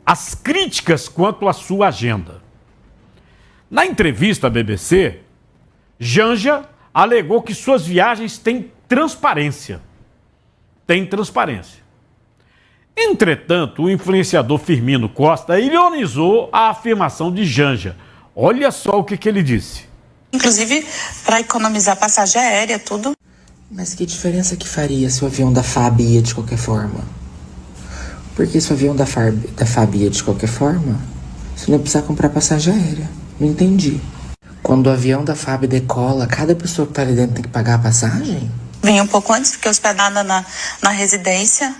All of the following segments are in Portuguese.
as críticas quanto à sua agenda. Na entrevista à BBC, Janja alegou que suas viagens têm transparência. Tem transparência. Entretanto, o influenciador Firmino Costa ironizou a afirmação de Janja. Olha só o que ele disse. Inclusive, para economizar passagem aérea, tudo. Mas que diferença que faria se o avião da FAB ia de qualquer forma? Porque se o avião da FAB ia de qualquer forma, você não ia precisar comprar passagem aérea. Não entendi. Quando o avião da FAB decola, cada pessoa que tá ali dentro tem que pagar a passagem? Vim um pouco antes, fiquei hospedada na residência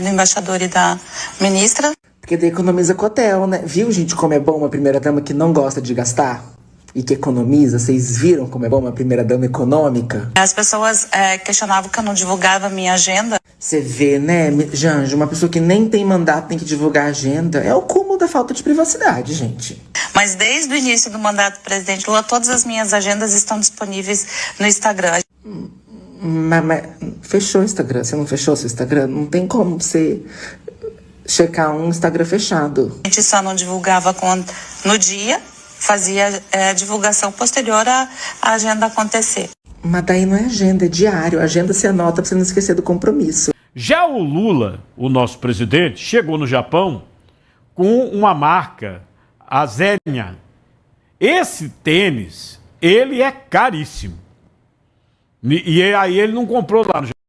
do embaixador e da ministra. Porque daí economiza com hotel, né? Viu, gente, como é bom uma primeira-dama que não gosta de gastar? E que economiza? Vocês viram como é bom uma primeira-dama econômica? As pessoas questionavam que eu não divulgava a minha agenda. Você vê, né, Janja, uma pessoa que nem tem mandato tem que divulgar a agenda. É o cúmulo da falta de privacidade, gente. Mas desde o início do mandato do presidente Lula, todas as minhas agendas estão disponíveis no Instagram. Mas fechou o Instagram? Você não fechou seu Instagram? Não tem como você checar um Instagram fechado. A gente só não divulgava no dia, fazia divulgação posterior à agenda acontecer. Mas daí não é agenda, é diário. A agenda se anota pra você não esquecer do compromisso. Já o Lula, o nosso presidente, chegou no Japão com uma marca, a Zegna. Esse tênis, ele é caríssimo. E aí ele não comprou lá no Japão.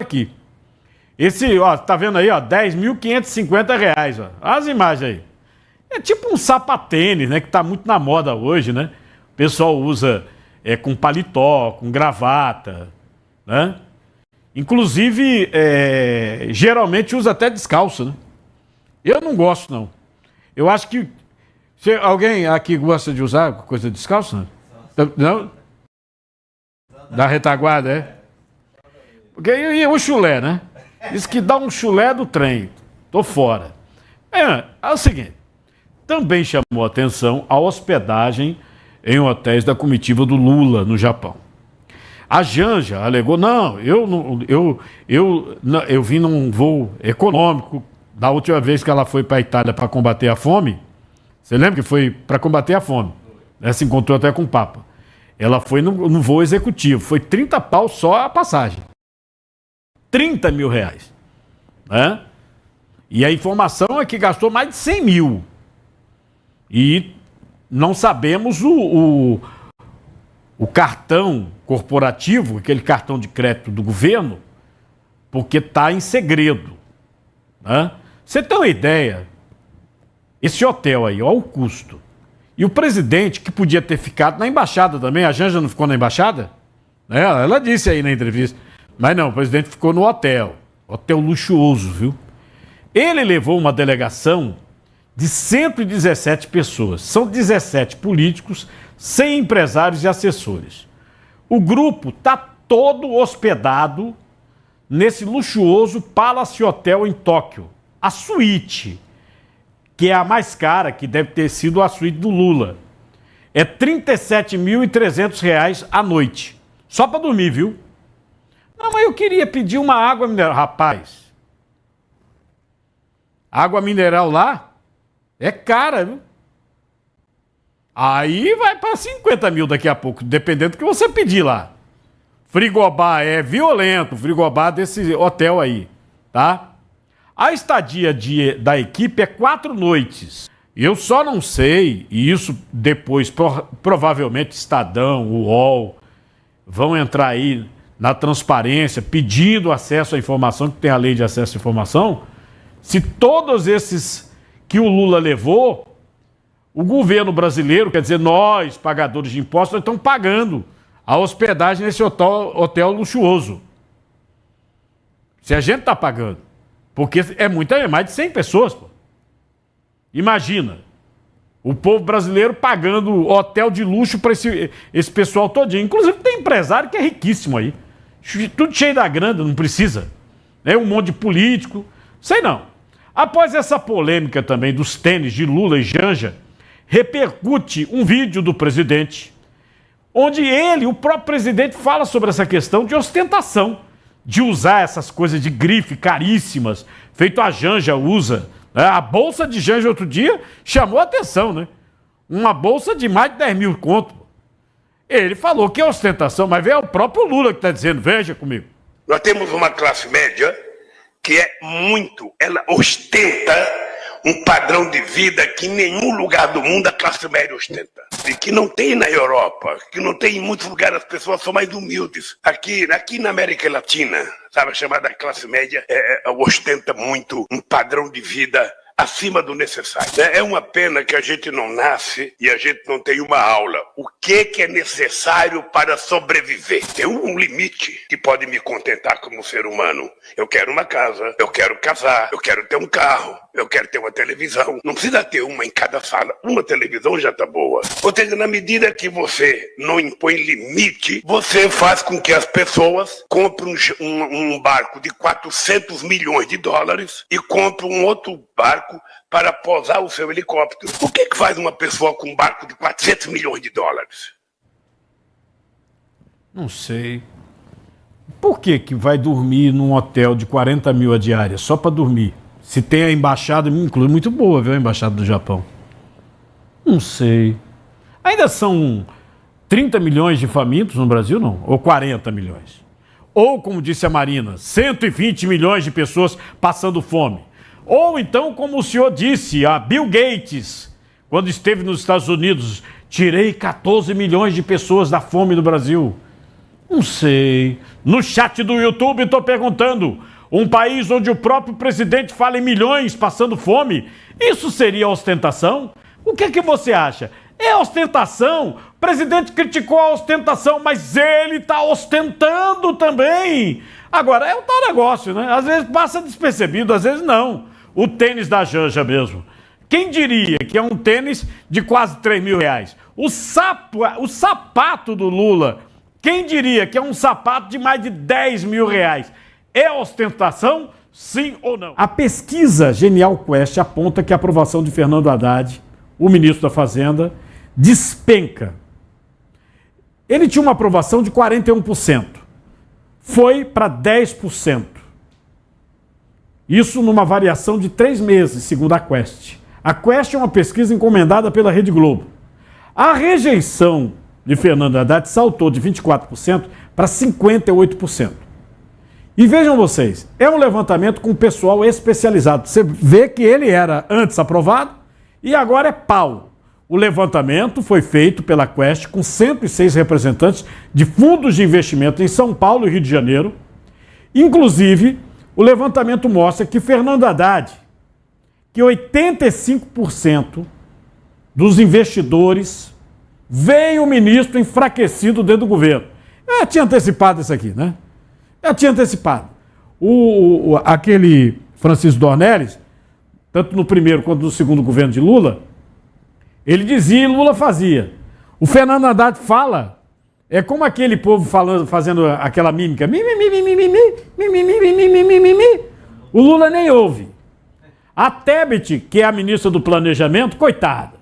Aqui. Esse, ó, tá vendo aí, ó, R$10.550, ó. As imagens aí. É tipo um sapatênis, né, que tá muito na moda hoje, né? O pessoal usa com paletó, com gravata, né? Inclusive, geralmente usa até descalço, né? Eu não gosto, não. Eu acho que... alguém aqui gosta de usar coisa descalço, não? Não? Da retaguarda, é? Porque e o chulé, né? Diz que dá um chulé do trem. Tô fora. É o seguinte. Também chamou atenção a hospedagem em hotéis da comitiva do Lula, no Japão. A Janja alegou, eu vim num voo econômico da última vez que ela foi para a Itália para combater a fome. Você lembra que foi para combater a fome? Ela se encontrou até com o Papa. Ela foi no voo executivo. Foi 30 pau só a passagem. 30 mil reais. Né? E a informação é que gastou mais de 100 mil. E não sabemos o cartão corporativo, aquele cartão de crédito do governo, porque está em segredo. Né? Você tem uma ideia? Esse hotel aí, olha o custo. E o presidente, que podia ter ficado na embaixada também, a Janja não ficou na embaixada? Ela disse aí na entrevista. Mas não, o presidente ficou no hotel. Hotel luxuoso, viu? Ele levou uma delegação de 117 pessoas. São 17 políticos, 100 empresários e assessores. O grupo está todo hospedado nesse luxuoso Palace Hotel em Tóquio. A suíte, que é a mais cara, que deve ter sido a suíte do Lula, é R$ 37.300 à noite. Só para dormir, viu? Não, mas eu queria pedir uma água mineral. Rapaz, água mineral lá é cara, viu? Aí vai para 50 mil daqui a pouco, dependendo do que você pedir lá. Frigobar é violento, frigobar desse hotel aí, tá? A estadia da equipe é 4 noites. Eu só não sei, e isso depois provavelmente Estadão, o UOL, vão entrar aí na transparência, pedindo acesso à informação, que tem a lei de acesso à informação, se todos esses que o Lula levou, o governo brasileiro, quer dizer, nós, pagadores de impostos, nós estamos pagando a hospedagem nesse hotel luxuoso. Se a gente está pagando. Porque é mais de 100 pessoas, pô. Imagina. O povo brasileiro pagando hotel de luxo para esse pessoal todinho. Inclusive tem empresário que é riquíssimo aí. Tudo cheio da grana, não precisa. Um monte de político. Sei não. Após essa polêmica também dos tênis de Lula e Janja, repercute um vídeo do presidente, onde o próprio presidente, fala sobre essa questão de ostentação, de usar essas coisas de grife caríssimas, feito a Janja usa A bolsa de Janja outro dia chamou a atenção, né? Uma bolsa de mais de 10 mil conto. Ele falou que é ostentação, mas é o próprio Lula que está dizendo, veja comigo. Nós temos uma classe média que ela ostenta um padrão de vida que em nenhum lugar do mundo a classe média ostenta. E que não tem na Europa, que não tem em muitos lugares, as pessoas são mais humildes. Aqui na América Latina, sabe, a chamada classe média ostenta muito um padrão de vida acima do necessário. É uma pena que a gente não nasce e a gente não tem uma aula. O que é necessário para sobreviver? Tem um limite que pode me contentar como ser humano. Eu quero uma casa, eu quero casar, eu quero ter um carro, eu quero ter uma televisão. Não precisa ter uma em cada sala. Uma televisão já tá boa. Ou seja, na medida que você não impõe limite, você faz com que as pessoas comprem um barco de 400 milhões de dólares e comprem um outro barco para posar o seu helicóptero. O que faz uma pessoa com um barco de 400 milhões de dólares? Não sei. Por que vai dormir num hotel de 40 mil a diária, só para dormir? Se tem a embaixada, me inclui, muito boa, viu, a embaixada do Japão. Não sei. Ainda são 30 milhões de famintos no Brasil, não? Ou 40 milhões? Ou, como disse a Marina, 120 milhões de pessoas passando fome. Ou então, como o senhor disse, a Bill Gates, quando esteve nos Estados Unidos, tirei 14 milhões de pessoas da fome do Brasil. Não sei. No chat do YouTube estou perguntando, um país onde o próprio presidente fala em milhões passando fome, isso seria ostentação? O que você acha? É ostentação? O presidente criticou a ostentação, mas ele está ostentando também. Agora, é o tal negócio, né? Às vezes passa despercebido, às vezes não. O tênis da Janja mesmo. Quem diria que é um tênis de quase 3 mil reais? O sapato do Lula, quem diria que é um sapato de mais de 10 mil reais? É ostentação? Sim ou não? A pesquisa Genial Quest aponta que a aprovação de Fernando Haddad, o ministro da Fazenda, despenca. Ele tinha uma aprovação de 41%. Foi para 10%. Isso numa variação de 3 meses, segundo a Quest. A Quest é uma pesquisa encomendada pela Rede Globo. A rejeição de Fernando Haddad saltou de 24% para 58%. E vejam vocês, é um levantamento com pessoal especializado. Você vê que ele era antes aprovado e agora é pau. O levantamento foi feito pela Quest com 106 representantes de fundos de investimento em São Paulo e Rio de Janeiro. Inclusive, o levantamento mostra que Fernando Haddad, que 85% dos investidores veio o ministro enfraquecido dentro do governo. Eu já tinha antecipado isso aqui, né? Já tinha antecipado. Aquele Francisco Dornelles, tanto no primeiro quanto no segundo governo de Lula, ele dizia e Lula fazia. O Fernando Haddad fala, é como aquele povo fazendo aquela mímica. O Lula nem ouve. A Tebet, que é a ministra do Planejamento, coitada.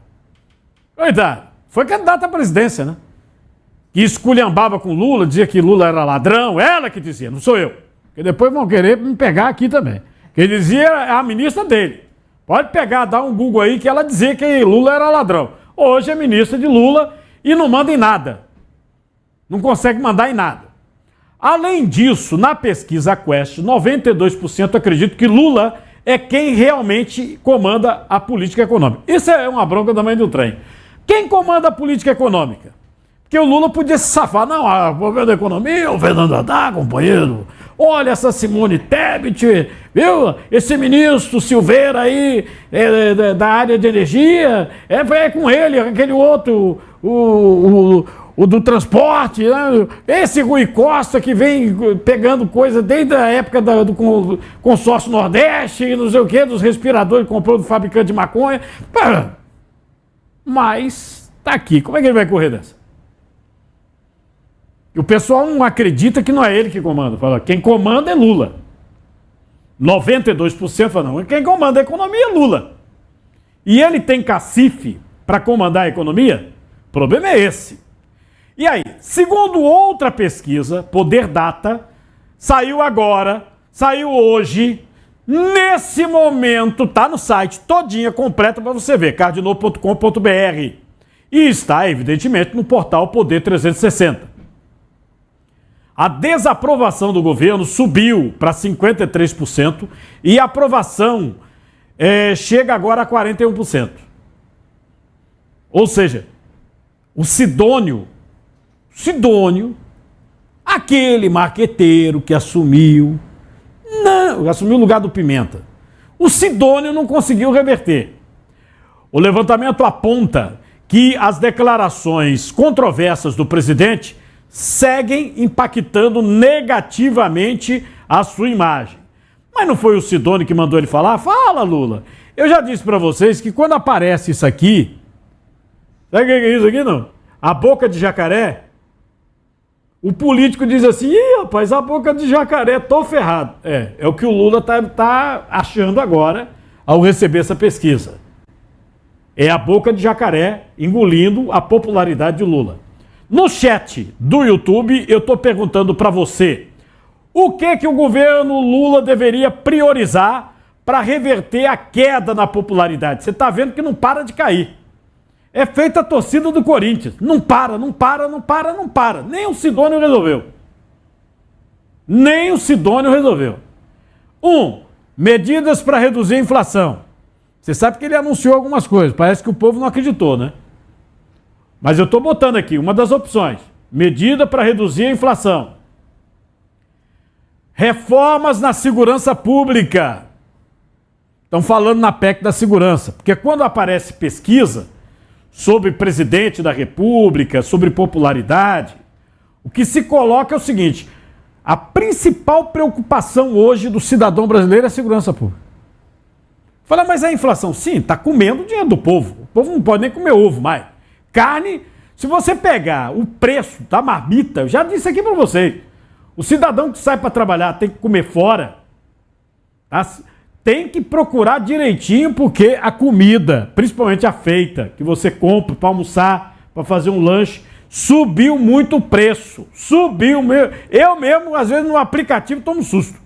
Foi candidata à presidência, né? Que esculhambava com Lula, dizia que Lula era ladrão, ela que dizia, não sou eu. Porque depois vão querer me pegar aqui também. Quem dizia é a ministra dele. Pode pegar, dar um Google aí que ela dizia que Lula era ladrão. Hoje é ministra de Lula e não manda em nada. Não consegue mandar em nada. Além disso, na pesquisa Quest, 92% acreditam que Lula é quem realmente comanda a política econômica. Isso é uma bronca também do trem. Quem comanda a política econômica? Porque o Lula podia se safar. Não, o governo da economia, o Fernando Haddad, companheiro. Olha essa Simone Tebet, viu? Esse ministro Silveira aí, da área de energia, é com ele, aquele outro, o do transporte, né? Esse Rui Costa que vem pegando coisa desde a época do consórcio Nordeste, não sei o quê, dos respiradores que comprou do fabricante de maconha. Mas tá aqui, como é que ele vai correr dessa? O pessoal não acredita que não é ele que comanda. Fala, quem comanda é Lula. 92% fala, não, quem comanda a economia é Lula. E ele tem cacife para comandar a economia? O problema é esse. E aí, segundo outra pesquisa, Poder Data, saiu hoje, Nesse momento, tá no site todinha completa para você ver, cardnovo.com.br. E está, evidentemente, no portal Poder 360. A desaprovação do governo subiu para 53% e a aprovação chega agora a 41%. Ou seja, o Sidônio, aquele marqueteiro que assumiu o lugar do Pimenta. O Sidônio não conseguiu reverter. O levantamento aponta que as declarações controversas do presidente seguem impactando negativamente a sua imagem. Mas não foi o Sidônio que mandou ele falar? Fala, Lula. Eu já disse para vocês que quando aparece isso aqui, sabe o que é isso aqui, não? A boca de jacaré. O político diz assim, ih, rapaz, a boca de jacaré, tô ferrado. É o que o Lula tá achando agora ao receber essa pesquisa. É a boca de jacaré engolindo a popularidade de Lula. No chat do YouTube, eu tô perguntando para você, o que o governo Lula deveria priorizar para reverter a queda na popularidade? Você tá vendo que não para de cair. É feita a torcida do Corinthians. Não para. Nem o Sidônio resolveu. Medidas para reduzir a inflação. Você sabe que ele anunciou algumas coisas. Parece que o povo não acreditou, né? Mas eu estou botando aqui uma das opções. Medida para reduzir a inflação. Reformas na segurança pública. Estão falando na PEC da segurança. Porque quando aparece pesquisa sobre presidente da República, sobre popularidade, o que se coloca é o seguinte: a principal preocupação hoje do cidadão brasileiro é a segurança pública. Fala, mas a inflação, sim, está comendo o dinheiro do povo. O povo não pode nem comer ovo mais. Carne, se você pegar o preço da marmita, eu já disse aqui para vocês, o cidadão que sai para trabalhar tem que comer fora, tá? Tem que procurar direitinho, porque a comida, principalmente a feita, que você compra para almoçar, para fazer um lanche, subiu muito o preço. Subiu mesmo. Eu mesmo, às vezes, no aplicativo, tomo um susto.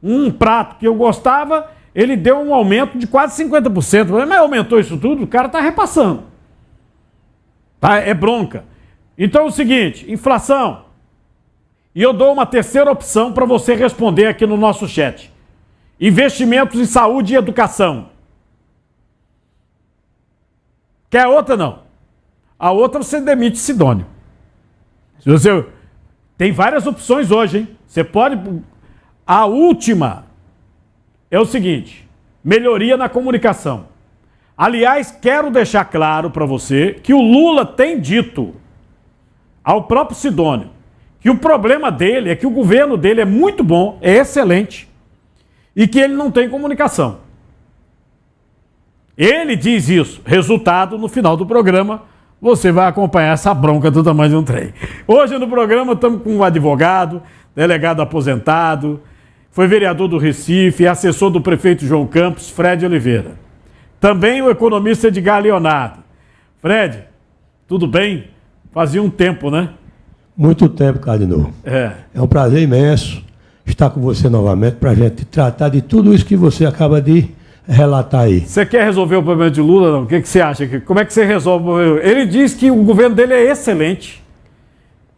Um prato que eu gostava, ele deu um aumento de quase 50%. Mas aumentou isso tudo? O cara está repassando. Tá? É bronca. Então é o seguinte, inflação. E eu dou uma terceira opção para você responder aqui no nosso chat. Investimentos em saúde e educação. Quer outra, não? A outra você demite Sidônio. Tem várias opções hoje, hein? Você pode... A última é o seguinte, melhoria na comunicação. Aliás, quero deixar claro para você que o Lula tem dito ao próprio Sidônio que o problema dele é que o governo dele é muito bom, é excelente, e que ele não tem comunicação. Ele diz isso. Resultado, no final do programa, você vai acompanhar essa bronca do tamanho de um trem. Hoje no programa estamos com um advogado, delegado aposentado, foi vereador do Recife, assessor do prefeito João Campos, Fred Oliveira. Também o economista Edgar Leonardo. Fred, tudo bem? Fazia um tempo, né? Muito tempo, Cardinô. É um prazer imenso estar com você novamente para a gente tratar de tudo isso que você acaba de relatar aí. Você quer resolver o problema de Lula, não? O que você acha? Como é que você resolve o problema? Ele diz que o governo dele é excelente,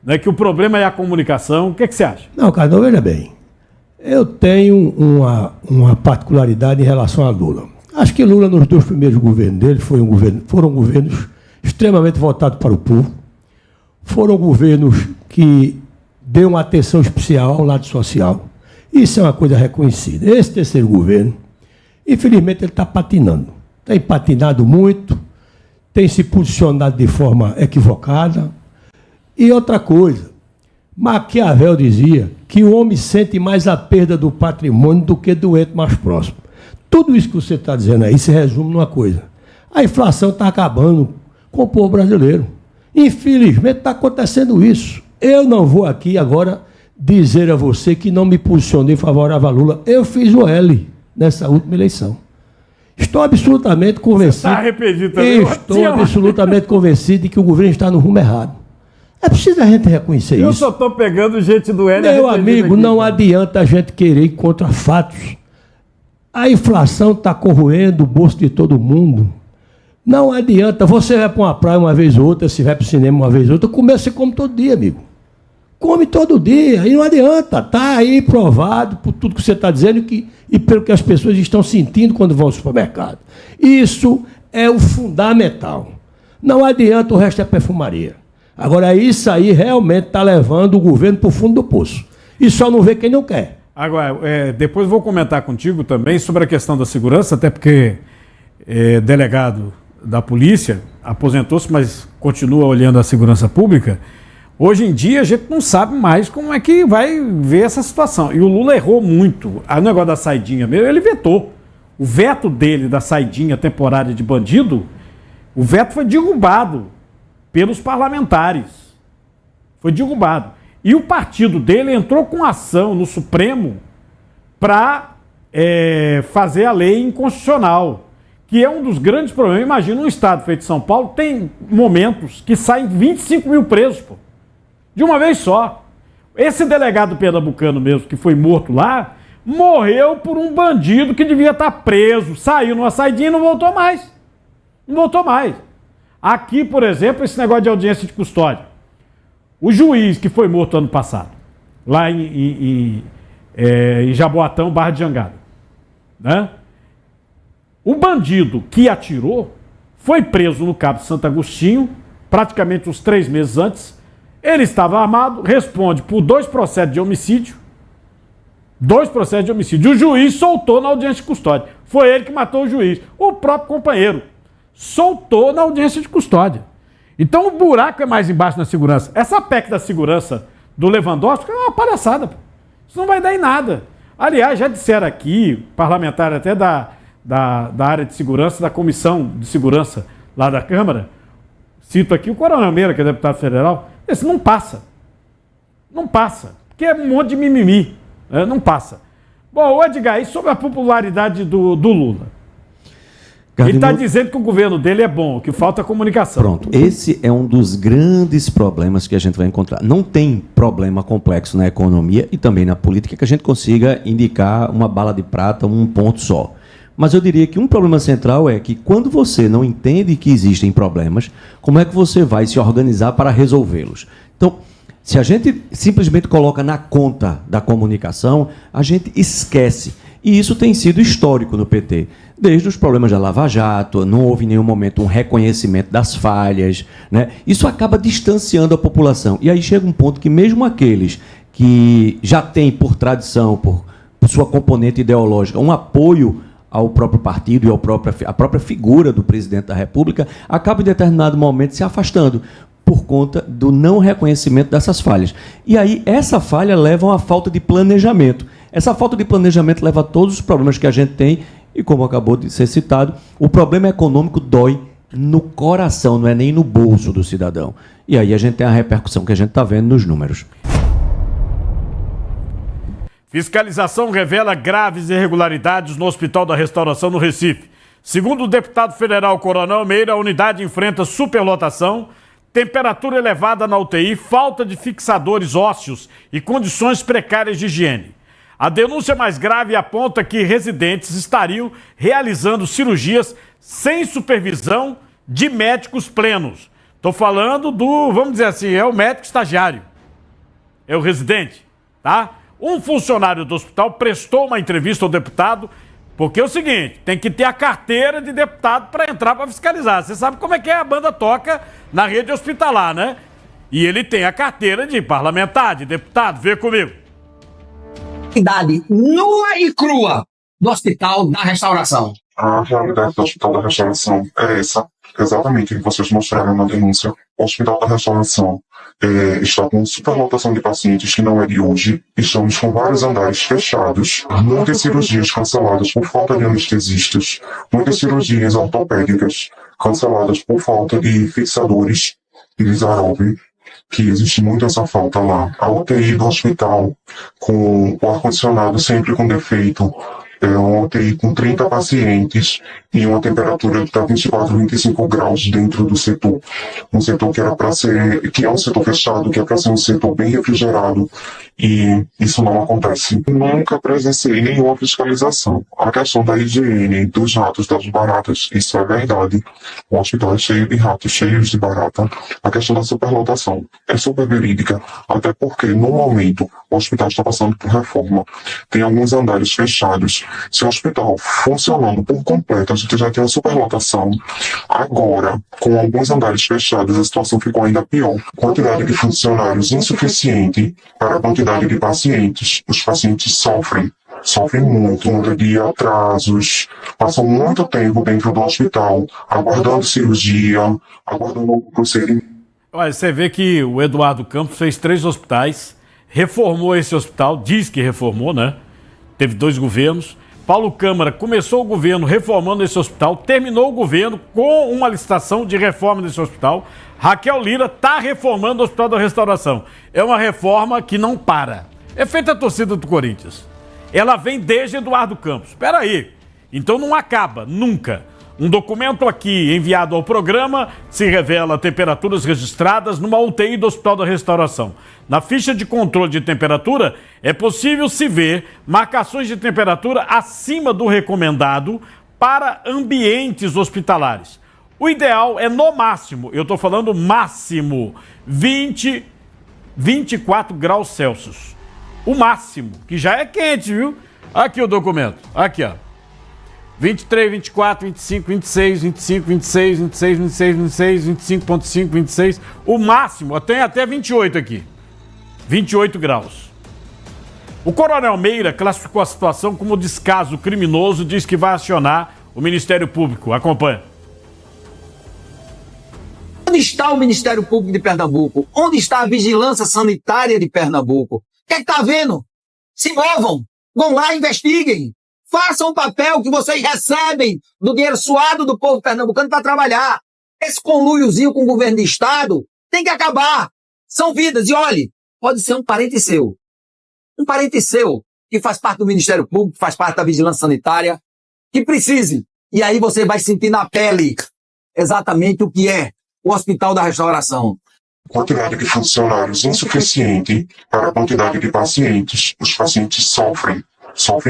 né? Que o problema é a comunicação. O que você acha? Não, Cardinô, veja bem. Eu tenho uma particularidade em relação a Lula. Acho que Lula, nos 2 primeiros governos dele, foram governos extremamente votados para o povo. Foram governos que deu uma atenção especial ao lado social. Isso é uma coisa reconhecida. Esse terceiro governo, infelizmente, ele está patinando. Tem patinado muito, tem se posicionado de forma equivocada. E outra coisa, Maquiavel dizia que o homem sente mais a perda do patrimônio do que do ente mais próximo. Tudo isso que você está dizendo aí se resume numa coisa. A inflação está acabando com o povo brasileiro. Infelizmente está acontecendo isso. Eu não vou aqui agora dizer a você que não me posicionei favorável a Lula. Eu fiz o L nessa última eleição. Estou absolutamente convencido. Você está arrependido também? Estou absolutamente convencido de que o governo está no rumo errado. É preciso a gente reconhecer Eu isso. só tô pegando gente do L. Meu amigo, não adianta a gente querer ir contra fatos. A inflação está corroendo o bolso de todo mundo. Não adianta. Você vai para uma praia uma vez ou outra, se vai para o cinema uma vez ou outra, comer você come todo dia, amigo. Come todo dia. E não adianta. Está aí provado por tudo que você está dizendo e pelo que as pessoas estão sentindo quando vão ao supermercado. Isso é o fundamental. Não adianta, o resto é perfumaria. Agora, isso aí realmente está levando o governo para o fundo do poço. E só não vê quem não quer. Agora, depois vou comentar contigo também sobre a questão da segurança, até porque delegado da polícia aposentou-se, mas continua olhando a segurança pública. Hoje em dia a gente não sabe mais como é que vai ver essa situação. E o Lula errou muito. O negócio da saidinha mesmo, ele vetou. O veto dele da saidinha temporária de bandido, o veto foi derrubado pelos parlamentares. Foi derrubado. E o partido dele entrou com ação no Supremo para fazer a lei inconstitucional, que é um dos grandes problemas. Imagina um estado feito São Paulo, tem momentos que saem 25 mil presos, pô, de uma vez só. Esse delegado pernambucano mesmo, que foi morto lá, morreu por um bandido que devia estar preso, saiu numa saidinha e não voltou mais. Não voltou mais. Aqui, por exemplo, esse negócio de audiência de custódia. O juiz que foi morto ano passado, lá em Jaboatão, Barra de Jangada, né? O bandido que atirou foi preso no Cabo Santo Agostinho, praticamente uns 3 meses antes. Ele estava armado, responde por 2 processos de homicídio. 2 processos de homicídio. O juiz soltou na audiência de custódia. Foi ele que matou o juiz. O próprio companheiro soltou na audiência de custódia. Então o buraco é mais embaixo na segurança. Essa PEC da segurança do Lewandowski é uma palhaçada. Isso não vai dar em nada. Aliás, já disseram aqui, parlamentar até da área de segurança, da Comissão de Segurança lá da Câmara, cito aqui o Coronel Meira, que é deputado federal, esse não passa. Não passa. Porque é um monte de mimimi. Não passa. Bom, o Edgar, e sobre a popularidade do Lula? Ele está dizendo que o governo dele é bom, que falta comunicação. Pronto, esse é um dos grandes problemas que a gente vai encontrar. Não tem problema complexo na economia e também na política que a gente consiga indicar uma bala de prata, um ponto só. Mas eu diria que um problema central é que quando você não entende que existem problemas, como é que você vai se organizar para resolvê-los? Então, se a gente simplesmente coloca na conta da comunicação, a gente esquece. E isso tem sido histórico no PT. Desde os problemas da Lava Jato, não houve em nenhum momento um reconhecimento das falhas, né? Isso acaba distanciando a população. E aí chega um ponto que mesmo aqueles que já têm, por tradição, por sua componente ideológica, um apoio ao próprio partido e à própria figura do presidente da República, acaba em determinado momento se afastando por conta do não reconhecimento dessas falhas. E aí essa falha leva a uma falta de planejamento. Essa falta de planejamento leva a todos os problemas que a gente tem, e como acabou de ser citado, o problema econômico dói no coração, não é nem no bolso do cidadão. E aí a gente tem a repercussão que a gente está vendo nos números. Fiscalização revela graves irregularidades no Hospital da Restauração no Recife. Segundo o deputado federal Coronel Meira, a unidade enfrenta superlotação, temperatura elevada na UTI, falta de fixadores ósseos e condições precárias de higiene. A denúncia mais grave aponta que residentes estariam realizando cirurgias sem supervisão de médicos plenos. Estou falando do, vamos dizer assim, é o médico estagiário, é o residente, tá? Um funcionário do hospital prestou uma entrevista ao deputado, porque é o seguinte, tem que ter a carteira de deputado para entrar para fiscalizar. Você sabe como é que a banda toca na rede hospitalar, né? E ele tem a carteira de parlamentar, de deputado, vê comigo. Realidade nua e crua do Hospital da Restauração. A realidade do Hospital da Restauração é essa, exatamente o que vocês mostraram na denúncia. O Hospital da Restauração está com superlotação de pacientes que não é de hoje. Estamos com vários andares fechados, muitas cirurgias canceladas por falta de anestesistas, muitas cirurgias ortopédicas canceladas por falta de fixadores de Lizarob, que existe muito essa falta lá. A UTI do hospital, com o ar-condicionado sempre com defeito, é uma UTI com 30 pacientes e uma temperatura que está 24, 25 graus dentro do setor. Um setor que era para ser, que é um setor fechado, que é para ser um setor bem refrigerado, e isso não acontece. Nunca presenciei nenhuma fiscalização. A questão da higiene, dos ratos, das baratas, isso é verdade. O hospital é cheio de ratos, cheio de barata. A questão da superlotação é super verídica, até porque, no momento, o hospital está passando por reforma. Tem alguns andares fechados. Se o hospital funcionando por completo, a gente já tem a superlotação. Agora, com alguns andares fechados, a situação ficou ainda pior. Quantidade de funcionários insuficiente para a quantidade de pacientes. Os pacientes sofrem muito de atrasos, passam muito tempo dentro do hospital, aguardando cirurgia, aguardando o procedimento. Olha, você vê que o Eduardo Campos fez 3 hospitais, reformou esse hospital, diz que reformou, né? Teve 2 governos. Paulo Câmara começou o governo reformando esse hospital, terminou o governo com uma licitação de reforma desse hospital. Raquel Lira está reformando o Hospital da Restauração. É uma reforma que não para. É feita a torcida do Corinthians. Ela vem desde Eduardo Campos. Espera aí. Então não acaba, nunca. Um documento aqui enviado ao programa se revela temperaturas registradas numa UTI do Hospital da Restauração. Na ficha de controle de temperatura, é possível se ver marcações de temperatura acima do recomendado para ambientes hospitalares. O ideal é no máximo, eu estou falando máximo, 24 graus Celsius. O máximo, que já é quente, viu? Aqui o documento, aqui ó. 23, 24, 25, 26, 25, 26, 26, 26, 26, 25.5, 26. O máximo, tem até 28 aqui. 28 graus. O Coronel Meira classificou a situação como descaso criminoso, diz que vai acionar o Ministério Público. Acompanha. Onde está o Ministério Público de Pernambuco? Onde está a Vigilância Sanitária de Pernambuco? O que é que está vendo? Se movam, vão lá, investiguem. Façam o papel que vocês recebem do dinheiro suado do povo pernambucano para trabalhar. Esse conluiozinho com o governo de estado tem que acabar. São vidas. E olhe, pode ser um parente seu que faz parte do Ministério Público, faz parte da Vigilância Sanitária, que precise. E aí você vai sentir na pele exatamente o que é o Hospital da Restauração. Quantidade de funcionários insuficiente para a quantidade de pacientes. Os pacientes sofrem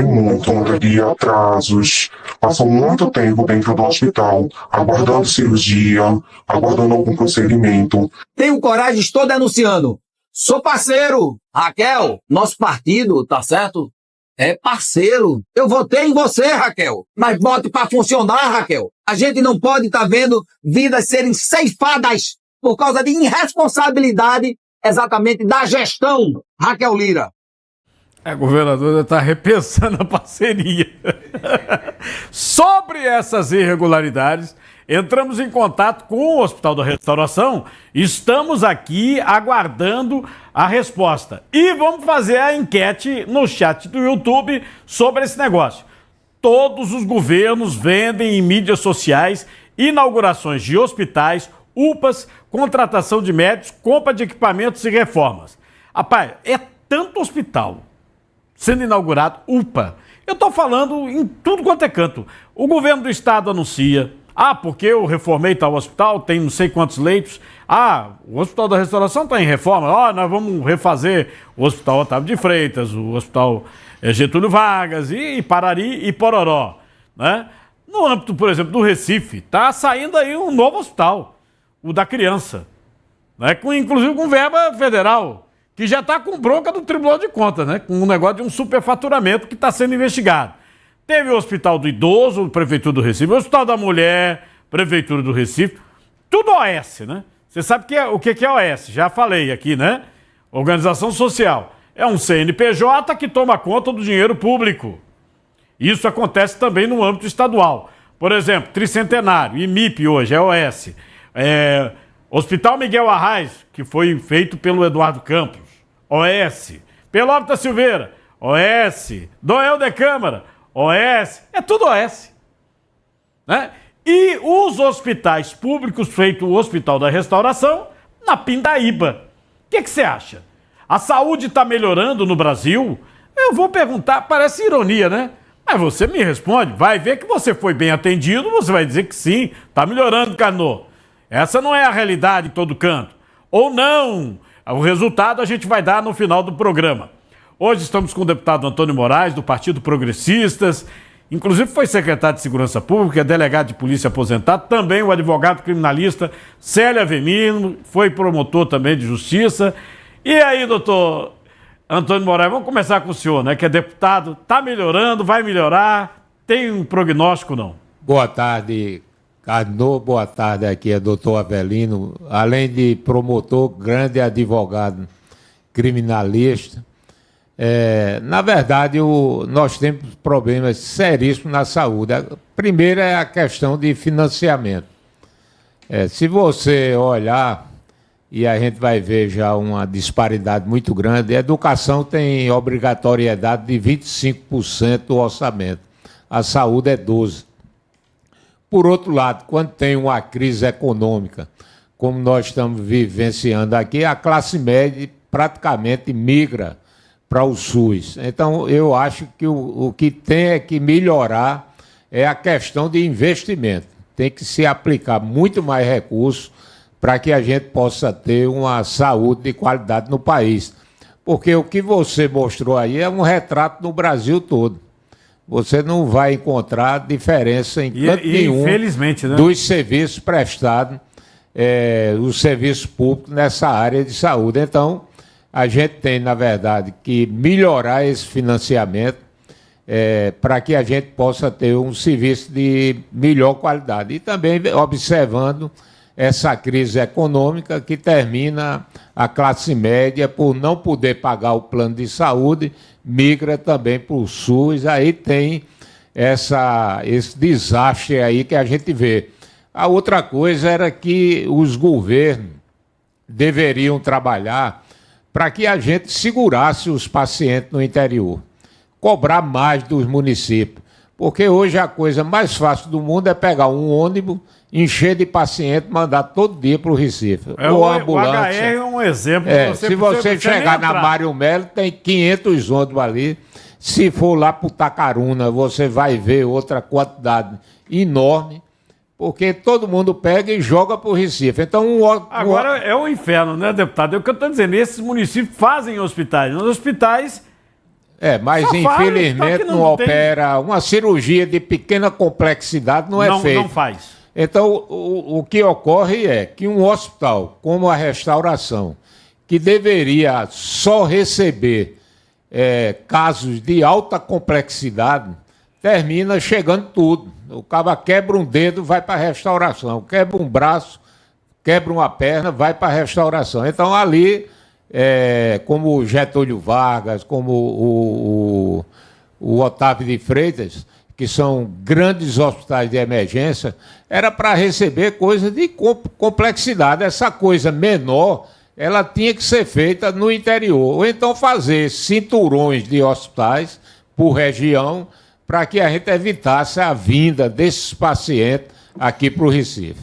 muito de atrasos, passam muito tempo dentro do hospital, aguardando cirurgia, aguardando algum procedimento. Tenho coragem, estou denunciando. Sou parceiro. Raquel, nosso partido, tá certo? É parceiro. Eu votei em você, Raquel. Mas bote para funcionar, Raquel. A gente não pode estar vendo vidas serem ceifadas por causa de irresponsabilidade exatamente da gestão, Raquel Lira. A governadora está repensando a parceria. Sobre essas irregularidades, entramos em contato com o Hospital da Restauração. Estamos aqui aguardando a resposta. E vamos fazer a enquete no chat do YouTube sobre esse negócio. Todos os governos vendem em mídias sociais inaugurações de hospitais, UPAs, contratação de médicos, compra de equipamentos e reformas. Rapaz, é tanto hospital sendo inaugurado, UPA. Eu estou falando em tudo quanto é canto. O governo do estado anuncia, porque eu reformei tal hospital, tem não sei quantos leitos. O Hospital da Restauração está em reforma. Nós vamos refazer o Hospital Otávio de Freitas, o Hospital Getúlio Vargas e Parari e Pororó, né? No âmbito, por exemplo, do Recife, está saindo aí um novo hospital, o da criança, né? Inclusive com verba federal, que já está com bronca do Tribunal de Contas, né? Com um negócio de um superfaturamento que está sendo investigado. Teve o Hospital do Idoso, Prefeitura do Recife, o Hospital da Mulher, Prefeitura do Recife, tudo OS, né? Você sabe o que é OS? Já falei aqui, né? Organização Social. É um CNPJ que toma conta do dinheiro público. Isso acontece também no âmbito estadual. Por exemplo, Tricentenário, IMIP hoje, é OS. Hospital Miguel Arraes, que foi feito pelo Eduardo Campos, OS. Pelotas da Silveira, OS. Dom Helder Câmara, OS. É tudo OS. Né? E os hospitais públicos, feito o Hospital da Restauração, na Pindaíba. O que você acha? A saúde está melhorando no Brasil? Eu vou perguntar, parece ironia, né? Aí você me responde, vai ver que você foi bem atendido, você vai dizer que sim, está melhorando, Carnot. Essa não é a realidade em todo canto. Ou não, o resultado a gente vai dar no final do programa. Hoje estamos com o deputado Antônio Moraes, do Partido Progressistas, inclusive foi secretário de Segurança Pública, delegado de polícia aposentado, também o advogado criminalista Célia Avelino, foi promotor também de justiça. E aí, doutor Antônio Moraes, vamos começar com o senhor, né, que é deputado, está melhorando, vai melhorar, tem um prognóstico não? Boa tarde, Carnot, boa tarde aqui, é doutor Avelino, além de promotor, grande advogado criminalista. Na verdade, nós temos problemas seríssimos na saúde. Primeiro é a questão de financiamento. Se você olhar, e a gente vai ver já uma disparidade muito grande, a educação tem obrigatoriedade de 25% do orçamento, a saúde é 12%. Por outro lado, quando tem uma crise econômica, como nós estamos vivenciando aqui, a classe média praticamente migra para o SUS. Então, eu acho que o que tem é que melhorar é a questão de investimento. Tem que se aplicar muito mais recursos para que a gente possa ter uma saúde de qualidade no país. Porque o que você mostrou aí é um retrato no Brasil todo. Você não vai encontrar diferença em canto nenhum, infelizmente, né, dos serviços prestados, os serviços públicos nessa área de saúde. Então, a gente tem, na verdade, que melhorar esse financiamento para que a gente possa ter um serviço de melhor qualidade. E também observando essa crise econômica que termina a classe média por não poder pagar o plano de saúde, migra também para o SUS, aí tem esse desastre aí que a gente vê. A outra coisa era que os governos deveriam trabalhar para que a gente segurasse os pacientes no interior, cobrar mais dos municípios, porque hoje a coisa mais fácil do mundo é pegar um ônibus, encher de paciente, mandar todo dia para o Recife. Ou ambulância. O HR é um exemplo. Se você chegar na Mário Melo, tem 500 ônibus ali. Se for lá para o Tacaruna, você vai ver outra quantidade enorme, porque todo mundo pega e joga para o Recife. Então, agora é um inferno, né, deputado? É o que eu estou dizendo. Esses municípios fazem hospitais. Nos hospitais... mas infelizmente não opera. Uma cirurgia de pequena complexidade não é feita. Não faz. Então, o que ocorre é que um hospital, como a Restauração, que deveria só receber casos de alta complexidade, termina chegando tudo. O cara quebra um dedo, vai para a Restauração. Quebra um braço, quebra uma perna, vai para a Restauração. Então, ali, como o Getúlio Vargas, como o Otávio de Freitas, que são grandes hospitais de emergência, era para receber coisa de complexidade. Essa coisa menor, ela tinha que ser feita no interior. Ou então fazer cinturões de hospitais por região, para que a gente evitasse a vinda desses pacientes aqui para o Recife.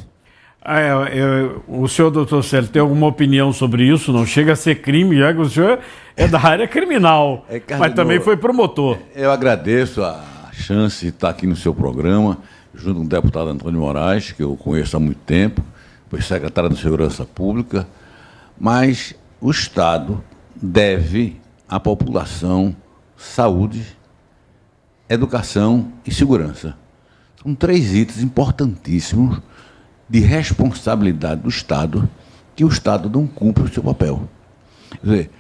O senhor, doutor Célio, tem alguma opinião sobre isso? Não chega a ser crime, já que o senhor é da área criminal, mas também foi promotor. Eu agradeço a chance de estar aqui no seu programa, junto com o deputado Antônio Moraes, que eu conheço há muito tempo, foi secretário de Segurança Pública, mas o Estado deve à população saúde, educação e segurança. São 3 itens importantíssimos de responsabilidade do Estado, que o Estado não cumpre o seu papel. Quer dizer,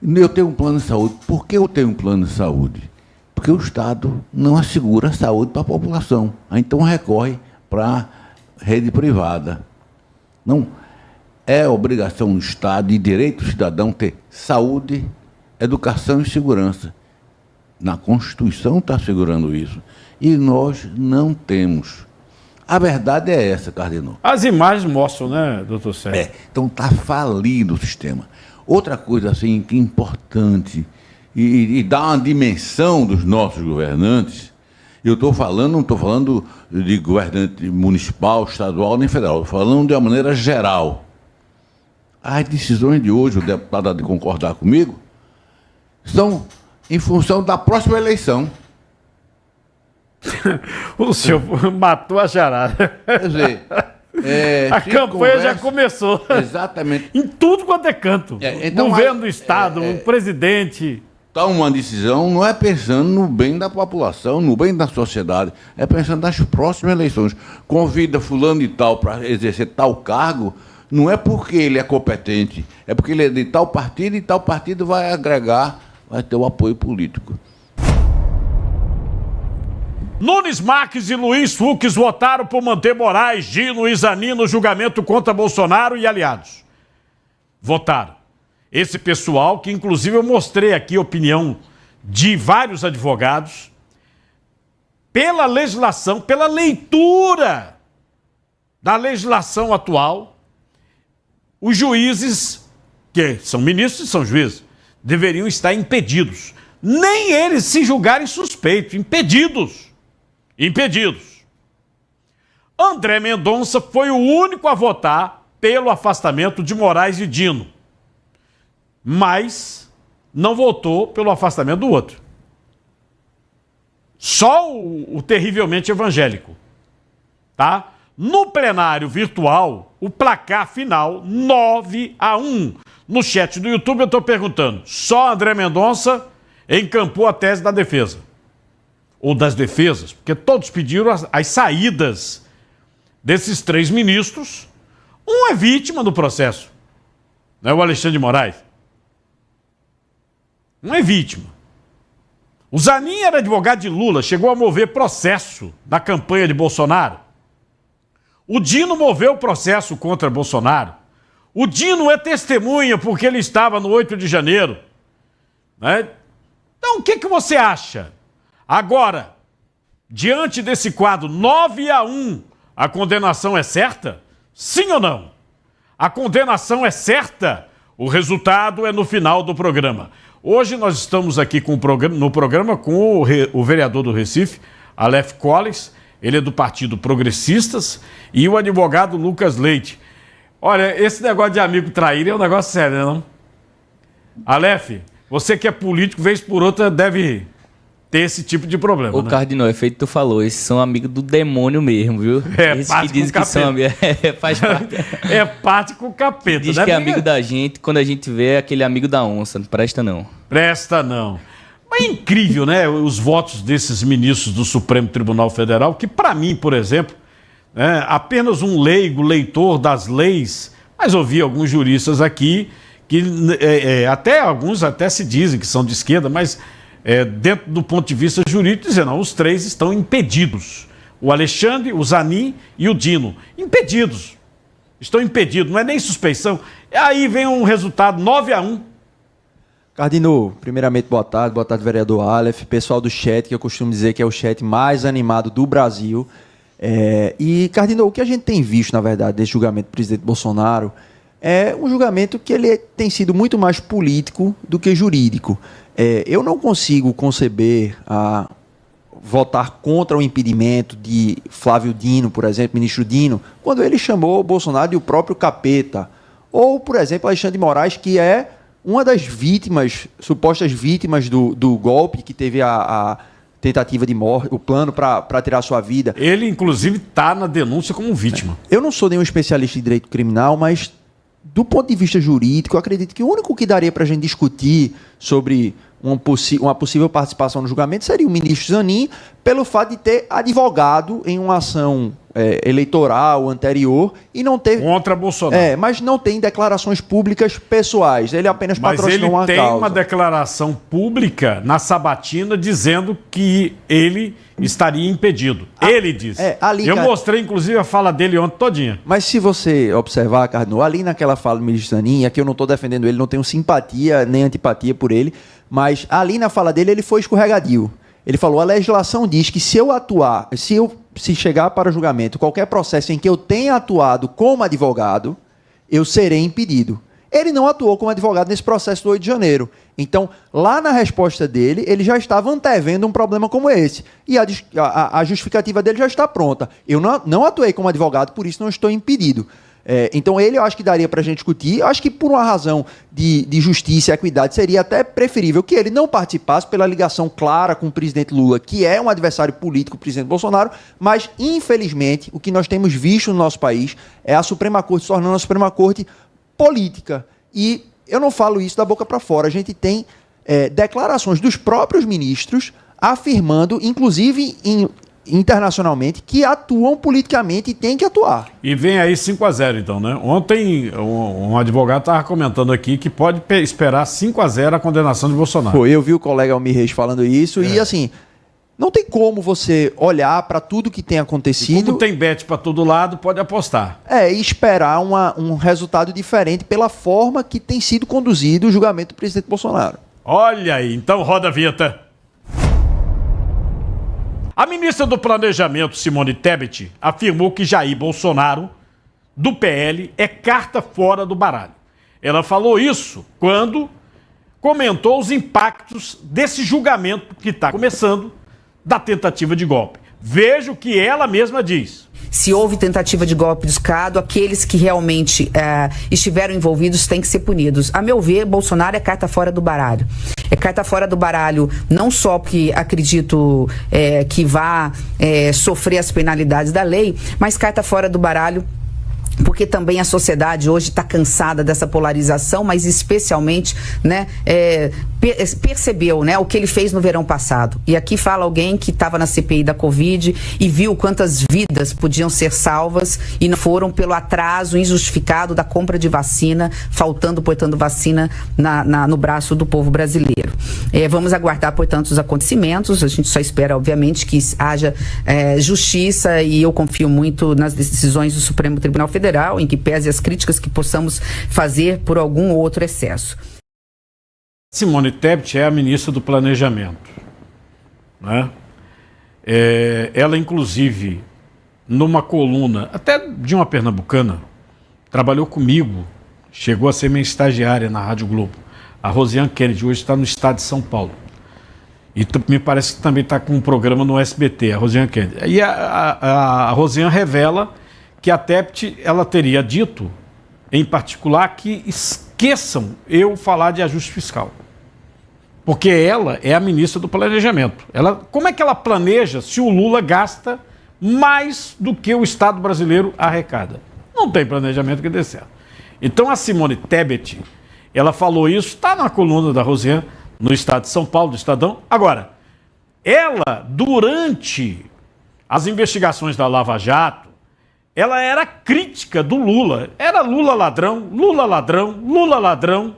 eu tenho um plano de saúde. Por que eu tenho um plano de saúde? Porque o Estado não assegura a saúde para a população. Então recorre para a rede privada. Não é obrigação do Estado e direito do cidadão ter saúde, educação e segurança. Na Constituição está assegurando isso. E nós não temos. A verdade é essa, Cardenal. As imagens mostram, né, doutor Sérgio? Então está falido o sistema. Outra coisa assim que é importante e dá uma dimensão dos nossos governantes, eu estou falando, não estou falando de governante municipal, estadual nem federal, estou falando de uma maneira geral. As decisões de hoje, o deputado há de concordar comigo, são em função da próxima eleição. O senhor matou a charada. Quer dizer, a campanha já começou. Exatamente. Em tudo quanto é canto. Então, governo do Estado, o presidente. Então, uma decisão não é pensando no bem da população, no bem da sociedade, é pensando nas próximas eleições. Convida fulano e tal para exercer tal cargo, não é porque ele é competente, é porque ele é de tal partido e tal partido vai agregar, vai ter o apoio político. Nunes Marques e Luiz Fux votaram por manter Moraes, Dino e Zanin no julgamento contra Bolsonaro e aliados. Votaram. Esse pessoal, que inclusive eu mostrei aqui a opinião de vários advogados, pela legislação, pela leitura da legislação atual, os juízes, que são ministros e são juízes, deveriam estar impedidos. Nem eles se julgarem suspeitos, impedidos. Impedidos. André Mendonça foi o único a votar pelo afastamento de Moraes e Dino, mas não votou pelo afastamento do outro. Só o terrivelmente evangélico. Tá? No plenário virtual, o placar final, 9-1. No chat do YouTube eu estou perguntando, só André Mendonça encampou a tese da defesa. Ou das defesas, porque todos pediram as saídas desses 3 ministros. Um é vítima do processo, não é o Alexandre de Moraes. Não é vítima. O Zanin era advogado de Lula, chegou a mover processo na campanha de Bolsonaro. O Dino moveu o processo contra Bolsonaro. O Dino é testemunha porque ele estava no 8 de janeiro. Né? Então, o que você acha? Agora, diante desse quadro 9-1, a condenação é certa? Sim ou não? A condenação é certa? O resultado é no final do programa. Hoje nós estamos aqui no programa com o vereador do Recife, Aleph Collins, ele é do Partido Progressistas, e o advogado Lucas Leite. Olha, esse negócio de amigo traíra é um negócio sério, né, não? Aleph, você que é político, vez por outra, deve ter esse tipo de problema. Ô, né? Cardinal, é feito que tu falou, esses são amigos do demônio mesmo, viu? Esses que dizem que são amigos. Faz parte. É parte com o capeta, Diz né? que é amigo da gente, quando a gente vê é aquele amigo da onça. Não presta, não. Presta, não. Mas é incrível, né? Os votos desses ministros do Supremo Tribunal Federal, que para mim, por exemplo, apenas um leigo, leitor das leis, mas ouvi alguns juristas aqui, que até alguns até se dizem que são de esquerda, mas dentro do ponto de vista jurídico, dizendo, não, os 3 estão impedidos. O Alexandre, o Zanin e o Dino. Impedidos. Estão impedidos, não é nem suspeição. Aí vem um resultado 9-1. Cardinal, primeiramente, boa tarde, vereador Aleph, pessoal do chat, que eu costumo dizer que é o chat mais animado do Brasil. E, Cardinal, o que a gente tem visto, na verdade, desse julgamento do presidente Bolsonaro é um julgamento que ele tem sido muito mais político do que jurídico. Eu não consigo conceber votar contra o impedimento de Flávio Dino, por exemplo, ministro Dino, quando ele chamou o Bolsonaro de o próprio capeta. Ou, por exemplo, Alexandre de Moraes, que é uma das vítimas, supostas vítimas do golpe, que teve a tentativa de morte, o plano para tirar sua vida. Ele, inclusive, está na denúncia como vítima. Eu não sou nenhum especialista em direito criminal, mas do ponto de vista jurídico, eu acredito que o único que daria para a gente discutir sobre uma possível participação no julgamento seria o ministro Zanin, pelo fato de ter advogado em uma ação eleitoral anterior e não ter... Contra Bolsonaro. Mas não tem declarações públicas pessoais. Ele apenas patrocinou uma causa. Mas ele tem uma declaração pública na sabatina dizendo que ele estaria impedido. Ele disse. Eu mostrei, inclusive, a fala dele ontem todinha. Mas se você observar, Cardinal, ali naquela fala do ministro Zanin, aqui eu não estou defendendo ele, não tenho simpatia nem antipatia por ele, mas ali na fala dele ele foi escorregadio. Ele falou, a legislação diz que se chegar para julgamento qualquer processo em que eu tenha atuado como advogado, eu serei impedido. Ele não atuou como advogado nesse processo do 8 de janeiro. Então, lá na resposta dele, ele já estava antevendo um problema como esse. E a justificativa dele já está pronta. Eu não atuei como advogado, por isso não estou impedido. Então ele eu acho que daria para a gente discutir. Eu acho que por uma razão de justiça e equidade seria até preferível que ele não participasse pela ligação clara com o presidente Lula, que é um adversário político do presidente Bolsonaro, mas infelizmente o que nós temos visto no nosso país é a Suprema Corte se tornando a Suprema Corte política. E eu não falo isso da boca para fora, a gente tem declarações dos próprios ministros afirmando, inclusive internacionalmente, que atuam politicamente e têm que atuar. E vem aí 5-0 então, né? Ontem um advogado estava comentando aqui que pode esperar 5-0 a condenação de Bolsonaro. Eu vi o colega Almir Reis falando isso e assim, não tem como você olhar para tudo que tem acontecido... E como tem bet para todo lado, pode apostar. E esperar um resultado diferente pela forma que tem sido conduzido o julgamento do presidente Bolsonaro. Olha aí, então roda a vinheta. A ministra do Planejamento, Simone Tebet, afirmou que Jair Bolsonaro, do PL, é carta fora do baralho. Ela falou isso quando comentou os impactos desse julgamento que está começando da tentativa de golpe. Veja o que ela mesma diz. Se houve tentativa de golpe de Estado, aqueles que realmente estiveram envolvidos têm que ser punidos. A meu ver, Bolsonaro é carta fora do baralho. É carta fora do baralho não só porque acredito que vá sofrer as penalidades da lei, mas carta fora do baralho porque também a sociedade hoje está cansada dessa polarização, mas especialmente, né, percebeu, né, o que ele fez no verão passado. E aqui fala alguém que estava na CPI da Covid e viu quantas vidas podiam ser salvas e não foram pelo atraso injustificado da compra de vacina, faltando, portanto, vacina no braço do povo brasileiro. Vamos aguardar, portanto, os acontecimentos. A gente só espera, obviamente, que haja justiça, e eu confio muito nas decisões do Supremo Tribunal Federal, em que pese as críticas que possamos fazer por algum outro excesso. Simone Tebet é a ministra do Planejamento, né? Ela, inclusive, numa coluna, até de uma pernambucana, trabalhou comigo, chegou a ser minha estagiária na Rádio Globo. A Rosiane Kennedy hoje está no estado de São Paulo. E me parece que também está com um programa no SBT, a Rosiane Kennedy. E a Rosiane revela que a Tebet, ela teria dito, em particular, que esqueçam eu falar de ajuste fiscal. Porque ela é a ministra do Planejamento. Como é que ela planeja se o Lula gasta mais do que o Estado brasileiro arrecada? Não tem planejamento que dê certo. Então a Simone Tebet, ela falou isso, está na coluna da Rosiane, no estado de São Paulo, do Estadão. Agora, ela, durante as investigações da Lava Jato, ela era crítica do Lula. Era Lula ladrão, Lula ladrão, Lula ladrão.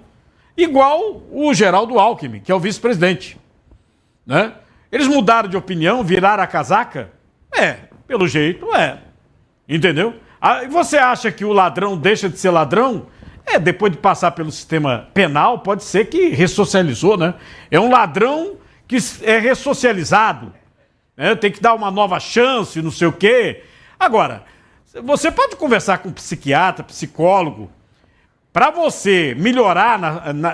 Igual o Geraldo Alckmin, que é o vice-presidente, né? Eles mudaram de opinião, viraram a casaca? Pelo jeito, entendeu? E você acha que o ladrão deixa de ser ladrão? Depois de passar pelo sistema penal, pode ser que ressocializou, né? É um ladrão que é ressocializado, né? Tem que dar uma nova chance, não sei o quê. Agora, você pode conversar com um psiquiatra, psicólogo. Para você melhorar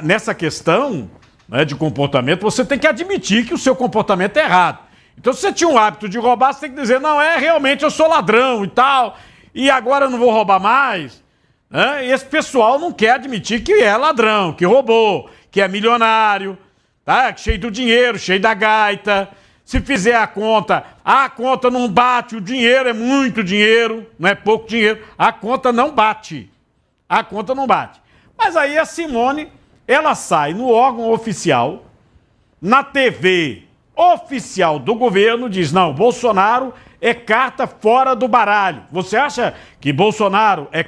nessa questão, né, de comportamento, você tem que admitir que o seu comportamento é errado. Então, se você tinha um hábito de roubar, você tem que dizer, não, realmente eu sou ladrão e tal, e agora eu não vou roubar mais. Né? E esse pessoal não quer admitir que é ladrão, que roubou, que é milionário, tá? Cheio do dinheiro, cheio da gaita. Se fizer a conta não bate, o dinheiro é muito dinheiro, não é pouco dinheiro, a conta não bate. A conta não bate. Mas aí a Simone, ela sai no órgão oficial, na TV oficial do governo, diz, não, Bolsonaro é carta fora do baralho. Você acha que Bolsonaro é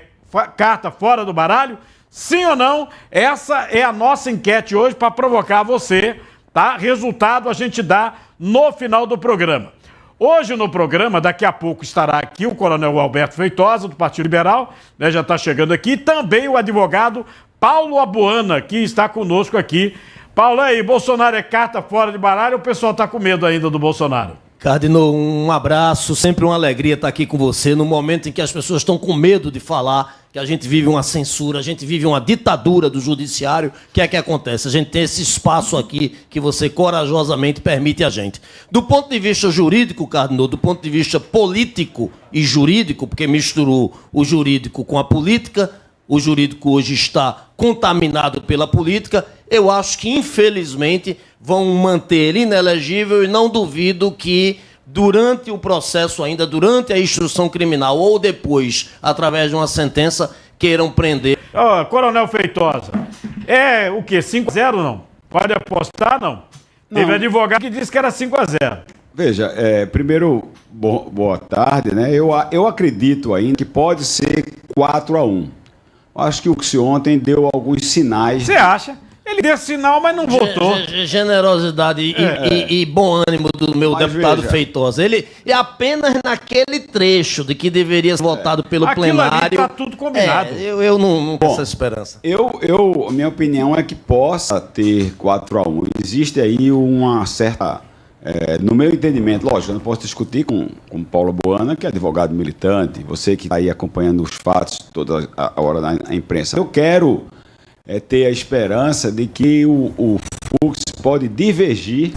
carta fora do baralho? Sim ou não? Essa é a nossa enquete hoje para provocar você, tá? Resultado a gente dá no final do programa. Hoje no programa, daqui a pouco estará aqui o coronel Alberto Feitosa, do Partido Liberal, né, já está chegando aqui, e também o advogado Paulo Abuana, que está conosco aqui. Paulo, aí, Bolsonaro é carta fora de baralho ou o pessoal está com medo ainda do Bolsonaro? Cardinô, um abraço, sempre uma alegria estar aqui com você no momento em que as pessoas estão com medo de falar, que a gente vive uma censura, a gente vive uma ditadura do judiciário. O que é que acontece? A gente tem esse espaço aqui que você corajosamente permite a gente. Do ponto de vista jurídico, Cardinô, do ponto de vista político e jurídico, porque misturou o jurídico com a política, o jurídico hoje está contaminado pela política, eu acho que, infelizmente, vão manter ele inelegível e não duvido que, durante o processo ainda, durante a instrução criminal ou depois, através de uma sentença, queiram prender. Coronel Feitosa, é o quê? 5-0 não? Pode apostar, não? Teve advogado que disse que era 5-0. Veja, primeiro, boa tarde, né? Eu acredito ainda que pode ser 4-1. Acho que o que ontem deu alguns sinais. Você acha? Ele deu sinal, mas não votou. Generosidade e bom ânimo do meu deputado Feitosa. Ele é apenas naquele trecho de que deveria ser votado pelo plenário. Está tudo combinado. Eu não tenho essa esperança. Minha opinião é que possa ter 4-1. Existe aí uma certa... no meu entendimento, lógico, eu não posso discutir com Paulo Boana, que é advogado militante, você que está aí acompanhando os fatos toda a hora na imprensa. Eu quero ter a esperança de que o Fux pode divergir.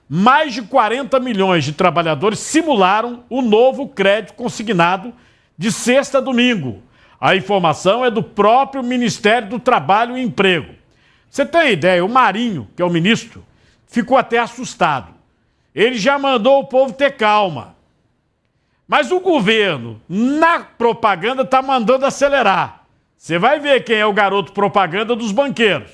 Mais de 40 milhões de trabalhadores simularam o novo crédito consignado de sexta a domingo. A informação é do próprio Ministério do Trabalho e Emprego. Você tem ideia, o Marinho, que é o ministro, ficou até assustado. Ele já mandou o povo ter calma. Mas o governo, na propaganda, está mandando acelerar. Você vai ver quem é o garoto propaganda dos banqueiros.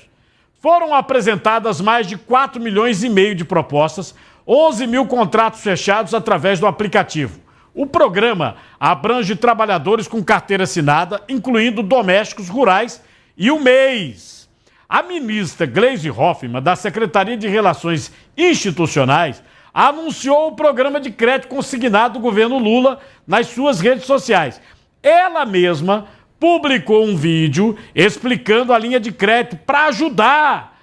Foram apresentadas mais de 4,5 milhões de propostas, 11 mil contratos fechados através do aplicativo. O programa abrange trabalhadores com carteira assinada, incluindo domésticos rurais e o MEIs. A ministra Gleisi Hoffmann, da Secretaria de Relações Institucionais, anunciou o programa de crédito consignado do governo Lula nas suas redes sociais. Ela mesma publicou um vídeo explicando a linha de crédito para ajudar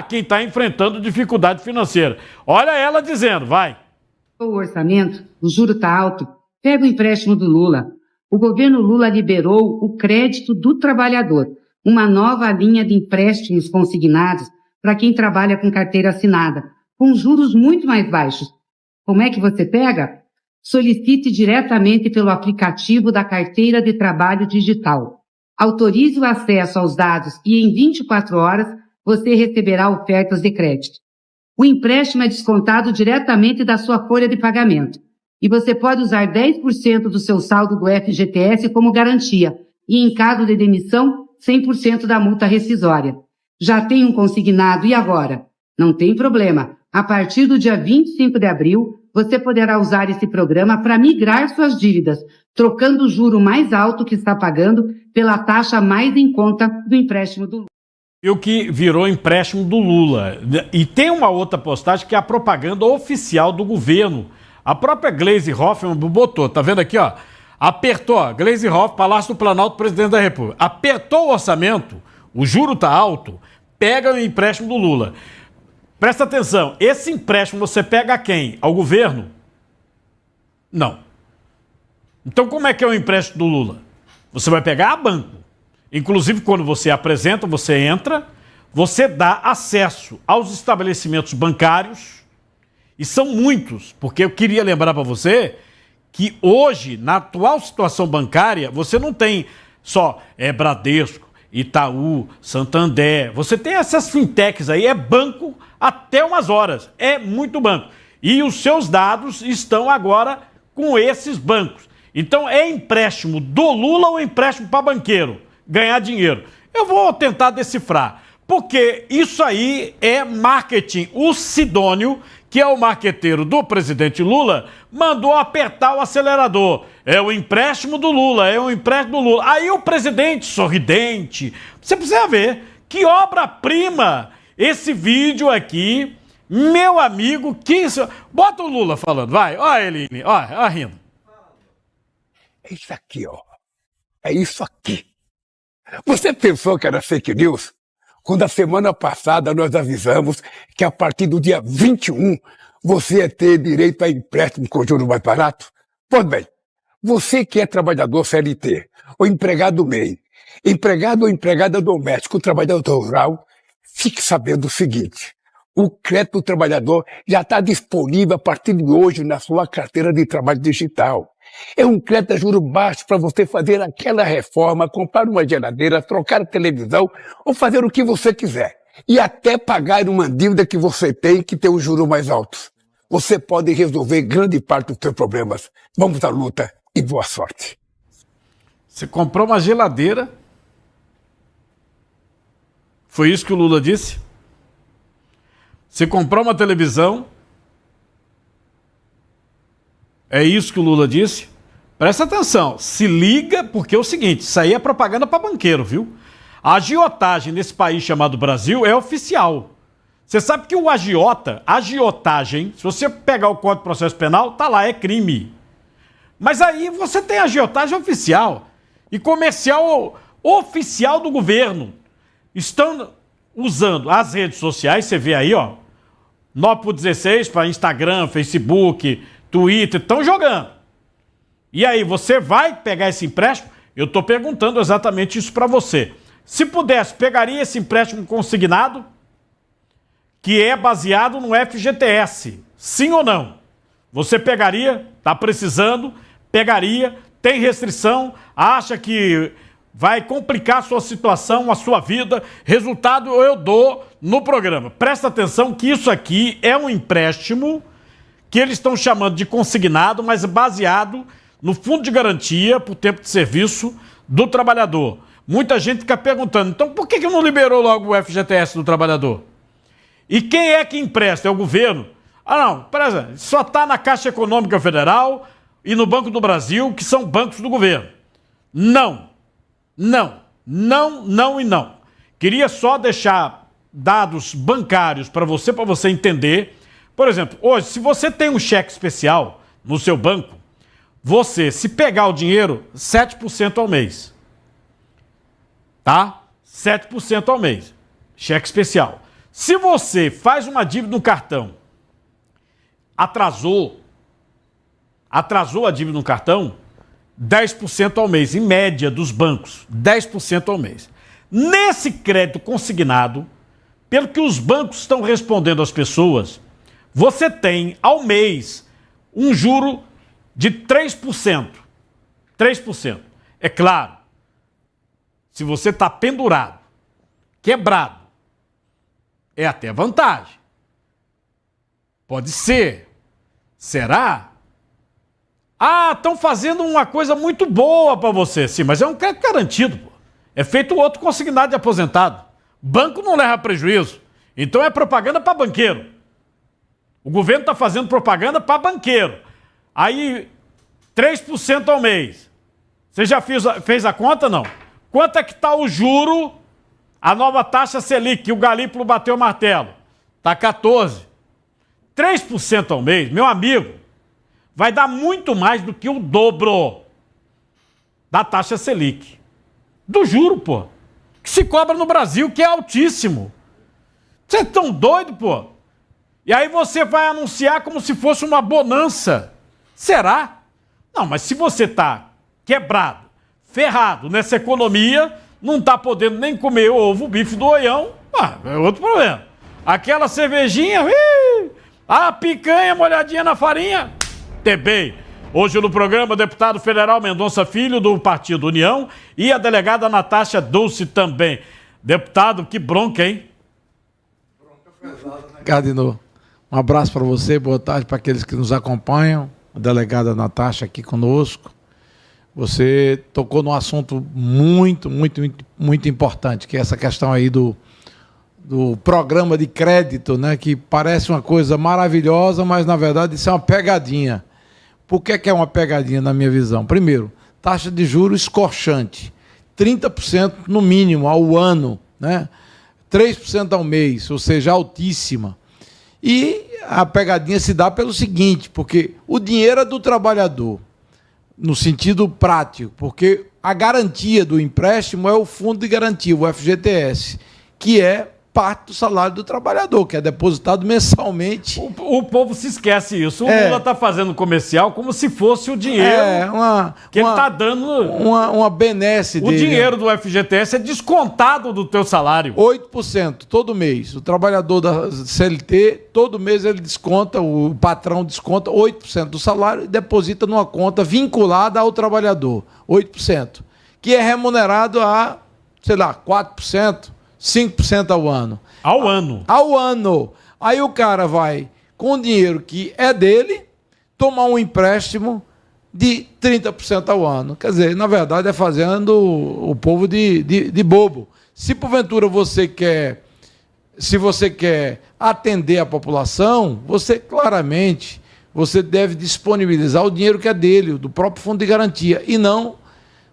quem está enfrentando dificuldade financeira. Olha ela dizendo, vai. O orçamento, o juro está alto, pega o empréstimo do Lula. O governo Lula liberou o crédito do trabalhador, uma nova linha de empréstimos consignados para quem trabalha com carteira assinada, com juros muito mais baixos. Como é que você pega? Solicite diretamente pelo aplicativo da Carteira de Trabalho Digital. Autorize o acesso aos dados e em 24 horas você receberá ofertas de crédito. O empréstimo é descontado diretamente da sua folha de pagamento e você pode usar 10% do seu saldo do FGTS como garantia e, em caso de demissão, 100% da multa rescisória. Já tem um consignado e agora? Não tem problema. A partir do dia 25 de abril, você poderá usar esse programa para migrar suas dívidas, trocando o juro mais alto que está pagando pela taxa mais em conta do empréstimo do Lula. E o que virou empréstimo do Lula. E tem uma outra postagem que é a propaganda oficial do governo. A própria Gleisi Hoffmann botou, tá vendo aqui, ó? Apertou, ó, Gleisi Hoffmann, Palácio do Planalto, Presidente da República. Apertou o orçamento, o juro tá alto, pega o empréstimo do Lula. Presta atenção, esse empréstimo você pega a quem? Ao governo? Não. Então como é que é o empréstimo do Lula? Você vai pegar a banco. Inclusive quando você apresenta, você entra, você dá acesso aos estabelecimentos bancários, e são muitos, porque eu queria lembrar para você que hoje, na atual situação bancária, você não tem só Bradesco, Itaú, Santander, você tem essas fintechs aí, é banco até umas horas, é muito banco. E os seus dados estão agora com esses bancos. Então é empréstimo do Lula ou empréstimo para banqueiro ganhar dinheiro? Eu vou tentar decifrar, porque isso aí é marketing. O Sidônio, que é o marqueteiro do presidente Lula, mandou apertar o acelerador. É o empréstimo do Lula, é o empréstimo do Lula. Aí o presidente, sorridente, você precisa ver que obra-prima esse vídeo aqui, meu amigo, que isso... Bota o Lula falando, vai, ó Eline, ó rindo. É isso aqui, ó. É isso aqui. Você pensou que era fake news? quando a semana passada nós avisamos que a partir do dia 21 você ia ter direito a empréstimo com juros mais barato? Pois bem, você que é trabalhador CLT, ou empregado MEI, empregado ou empregada doméstica, trabalhador rural, fique sabendo o seguinte: o crédito do trabalhador já está disponível a partir de hoje na sua carteira de trabalho digital. É um crédito a juros baixos para você fazer aquela reforma, comprar uma geladeira, trocar a televisão ou fazer o que você quiser. E até pagar uma dívida que você tem que tem os juros mais altos. Você pode resolver grande parte dos seus problemas. Vamos à luta e boa sorte. Você comprou uma geladeira? Foi isso que o Lula disse? Você comprou uma televisão? É isso que o Lula disse? Presta atenção, se liga, porque é o seguinte, isso aí é propaganda para banqueiro, viu? A agiotagem nesse país chamado Brasil é oficial. Você sabe que o agiotagem, se você pegar o Código de Processo Penal, tá lá, é crime. Mas aí você tem agiotagem oficial e comercial oficial do governo. Estão usando as redes sociais, você vê aí, ó, 9x16 para Instagram, Facebook, Twitter, estão jogando. E aí, você vai pegar esse empréstimo? Eu estou perguntando exatamente isso para você. Se pudesse, pegaria esse empréstimo consignado, que é baseado no FGTS, sim ou não? Você pegaria, está precisando, pegaria, tem restrição, acha que vai complicar a sua situação, a sua vida, resultado eu dou no programa. Presta atenção que isso aqui é um empréstimo que eles estão chamando de consignado, mas baseado no fundo de garantia por tempo de serviço do trabalhador. Muita gente fica perguntando, então por que não liberou logo o FGTS do trabalhador? E quem é que empresta? É o governo? Ah não, presta, só está na Caixa Econômica Federal e no Banco do Brasil, que são bancos do governo. Não. Queria só deixar dados bancários para você entender. Por exemplo, hoje, se você tem um cheque especial no seu banco, você, se pegar o dinheiro, 7% ao mês. Tá? 7% ao mês. Cheque especial. Se você faz uma dívida no cartão, atrasou a dívida no cartão, 10% ao mês, em média dos bancos, 10% ao mês. Nesse crédito consignado, pelo que os bancos estão respondendo às pessoas, você tem ao mês um juro de 3%. 3%. É claro, se você está pendurado, quebrado, é até vantagem. Pode ser. Será? Ah, estão fazendo uma coisa muito boa para você. Sim, mas é um crédito garantido. Pô. É feito outro consignado de aposentado. Banco não leva prejuízo. Então é propaganda para banqueiro. O governo está fazendo propaganda para banqueiro. Aí, 3% ao mês. Você já fez a conta, não? Quanto é que está o juro, a nova taxa Selic, que o Galípolo bateu o martelo? Está 14%. 3% ao mês, meu amigo, vai dar muito mais do que o dobro da taxa Selic. Do juro, pô. Que se cobra no Brasil, que é altíssimo. Vocês estão doidos, pô? E aí você vai anunciar como se fosse uma bonança. Será? Não, mas se você está quebrado, ferrado nessa economia, não está podendo nem comer ovo, bife do Oião, é outro problema. Aquela cervejinha, a picanha molhadinha na farinha, bem. Hoje no programa, o deputado federal Mendonça Filho, do Partido União, e a delegada Natasha Dulce também. Deputado, que bronca, hein? Cardinô, um abraço para você, boa tarde para aqueles que nos acompanham, a delegada Natasha aqui conosco. Você tocou num assunto muito importante, que é essa questão aí do programa de crédito, né, que parece uma coisa maravilhosa, mas na verdade isso é uma pegadinha. Por que é uma pegadinha na minha visão? Primeiro, taxa de juros escorchante, 30% no mínimo ao ano, né? 3% ao mês, ou seja, altíssima. E a pegadinha se dá pelo seguinte, porque o dinheiro é do trabalhador, no sentido prático, porque a garantia do empréstimo é o fundo de garantia, o FGTS, que é parte do salário do trabalhador, que é depositado mensalmente. O povo se esquece isso. O Lula está fazendo comercial como se fosse o dinheiro que ele está dando. Uma benesse dele. O dinheiro do FGTS é descontado do teu salário. 8% todo mês. O trabalhador da CLT, todo mês ele desconta, o patrão desconta 8% do salário e deposita numa conta vinculada ao trabalhador. 8%. Que é remunerado a, sei lá, 4%. 5% ao ano. Ao ano? Ao ano. Aí o cara vai, com o dinheiro que é dele, tomar um empréstimo de 30% ao ano. Quer dizer, na verdade, é fazendo o povo de bobo. Se porventura você quer atender a população, você deve disponibilizar o dinheiro que é dele, do próprio fundo de garantia, e não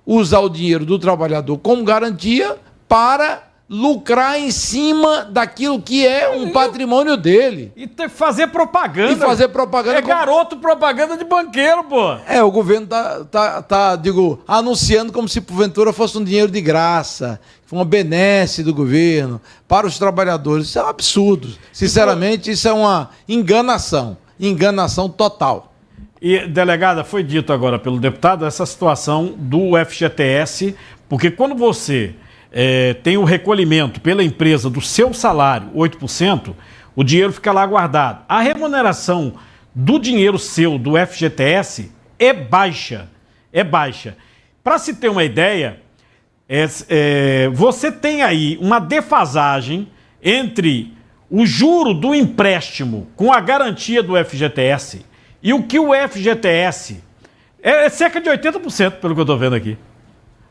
usar o dinheiro do trabalhador como garantia para lucrar em cima daquilo que é um patrimônio dele. E fazer propaganda. É garoto propaganda de banqueiro, pô. O governo tá anunciando como se porventura fosse um dinheiro de graça, uma benesse do governo para os trabalhadores. Isso é um absurdo. Sinceramente, isso é uma enganação. Enganação total. E, delegada, foi dito agora pelo deputado essa situação do FGTS, porque quando você tem o recolhimento pela empresa do seu salário, 8%, o dinheiro fica lá guardado. A remuneração do dinheiro seu, do FGTS, é baixa. É baixa. Para se ter uma ideia, você tem aí uma defasagem entre o juro do empréstimo com a garantia do FGTS e o que o FGTS é cerca de 80%, pelo que eu estou vendo aqui.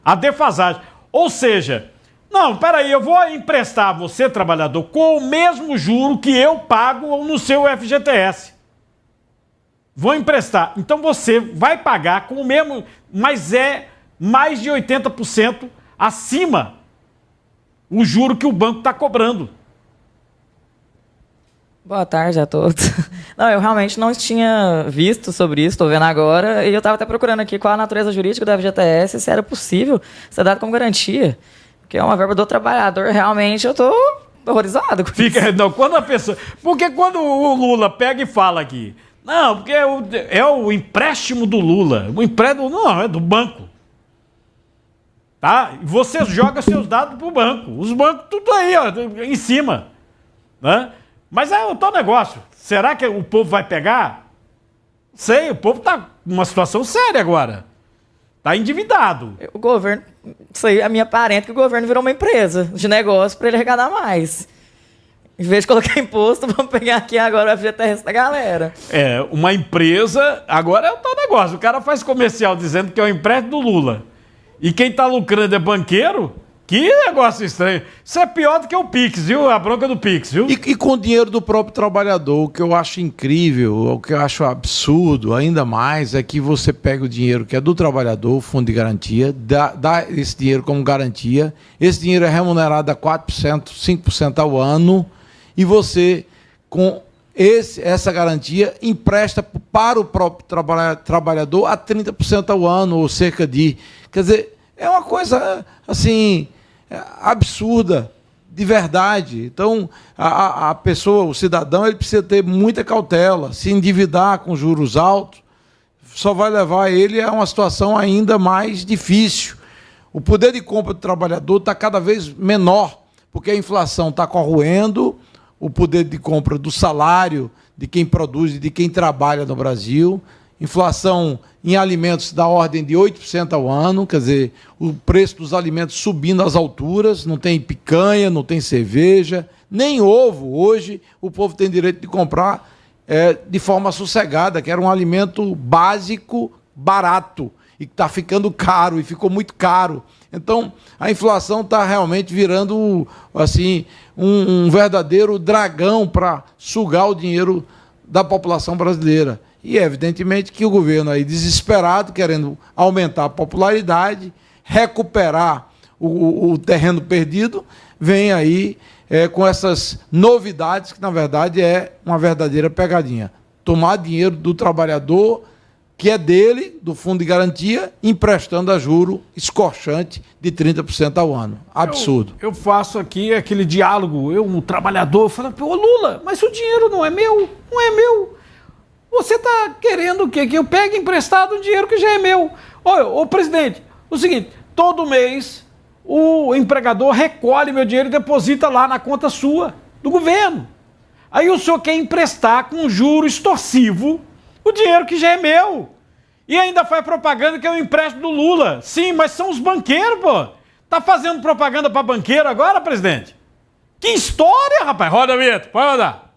A defasagem. Ou seja, não, peraí, eu vou emprestar a você, trabalhador, com o mesmo juro que eu pago no seu FGTS. Vou emprestar. Então você vai pagar com o mesmo, mas é mais de 80% acima o juro que o banco está cobrando. Boa tarde a todos. Não, eu realmente não tinha visto sobre isso, estou vendo agora, e eu estava até procurando aqui qual a natureza jurídica do FGTS, se era possível ser dado como garantia, que é uma verba do trabalhador. Realmente eu estou horrorizado com isso. Não, quando a pessoa... Porque quando o Lula pega e fala aqui, não, porque é o empréstimo do Lula, o empréstimo não, é do banco. Tá? E você joga seus dados pro banco, os bancos tudo aí, ó, em cima, né? Mas é o tal negócio. Será que o povo vai pegar? Não sei, o povo está numa situação séria agora. Está endividado. O governo... Isso aí é minha parente, que o governo virou uma empresa de negócio para ele arrecadar mais. Em vez de colocar imposto, vamos pegar aqui agora o FGTS da galera. Uma empresa... Agora é o tal negócio. O cara faz comercial dizendo que é o empréstimo do Lula. E quem está lucrando é banqueiro... Que negócio estranho. Isso é pior do que o Pix, viu? A bronca do Pix, viu? E com o dinheiro do próprio trabalhador. O que eu acho incrível, o que eu acho absurdo ainda mais, é que você pega o dinheiro que é do trabalhador, o fundo de garantia, dá esse dinheiro como garantia, esse dinheiro é remunerado a 4%, 5% ao ano, e você, com essa garantia, empresta para o próprio trabalhador a 30% ao ano, ou cerca de... Quer dizer, é uma coisa, assim... absurda, de verdade. Então, a pessoa, o cidadão, ele precisa ter muita cautela. Se endividar com juros altos, só vai levar ele a uma situação ainda mais difícil. O poder de compra do trabalhador está cada vez menor, porque a inflação está corroendo o poder de compra do salário de quem produz e de quem trabalha no Brasil. Inflação em alimentos da ordem de 8% ao ano, quer dizer, o preço dos alimentos subindo às alturas, não tem picanha, não tem cerveja, nem ovo. Hoje o povo tem direito de comprar de forma sossegada, que era um alimento básico, barato, e que está ficando caro, e ficou muito caro. Então, a inflação está realmente virando assim, um verdadeiro dragão para sugar o dinheiro da população brasileira. E evidentemente que o governo aí desesperado, querendo aumentar a popularidade, recuperar o terreno perdido, vem aí com essas novidades que na verdade é uma verdadeira pegadinha. Tomar dinheiro do trabalhador que é dele, do fundo de garantia, emprestando a juro escorchante de 30% ao ano. Absurdo. Eu faço aqui aquele diálogo, um trabalhador, falando, ô Lula, mas o dinheiro não é meu, não é meu. Você está querendo o quê? Que eu pegue emprestado o dinheiro que já é meu. Ô presidente, o seguinte, todo mês o empregador recolhe meu dinheiro e deposita lá na conta sua, do governo. Aí o senhor quer emprestar com juro extorsivo o dinheiro que já é meu. E ainda faz propaganda que é um empréstimo do Lula. Sim, mas são os banqueiros, pô. Tá fazendo propaganda para banqueiro agora, presidente? Que história, rapaz. Roda, Vitor. Pode rodar.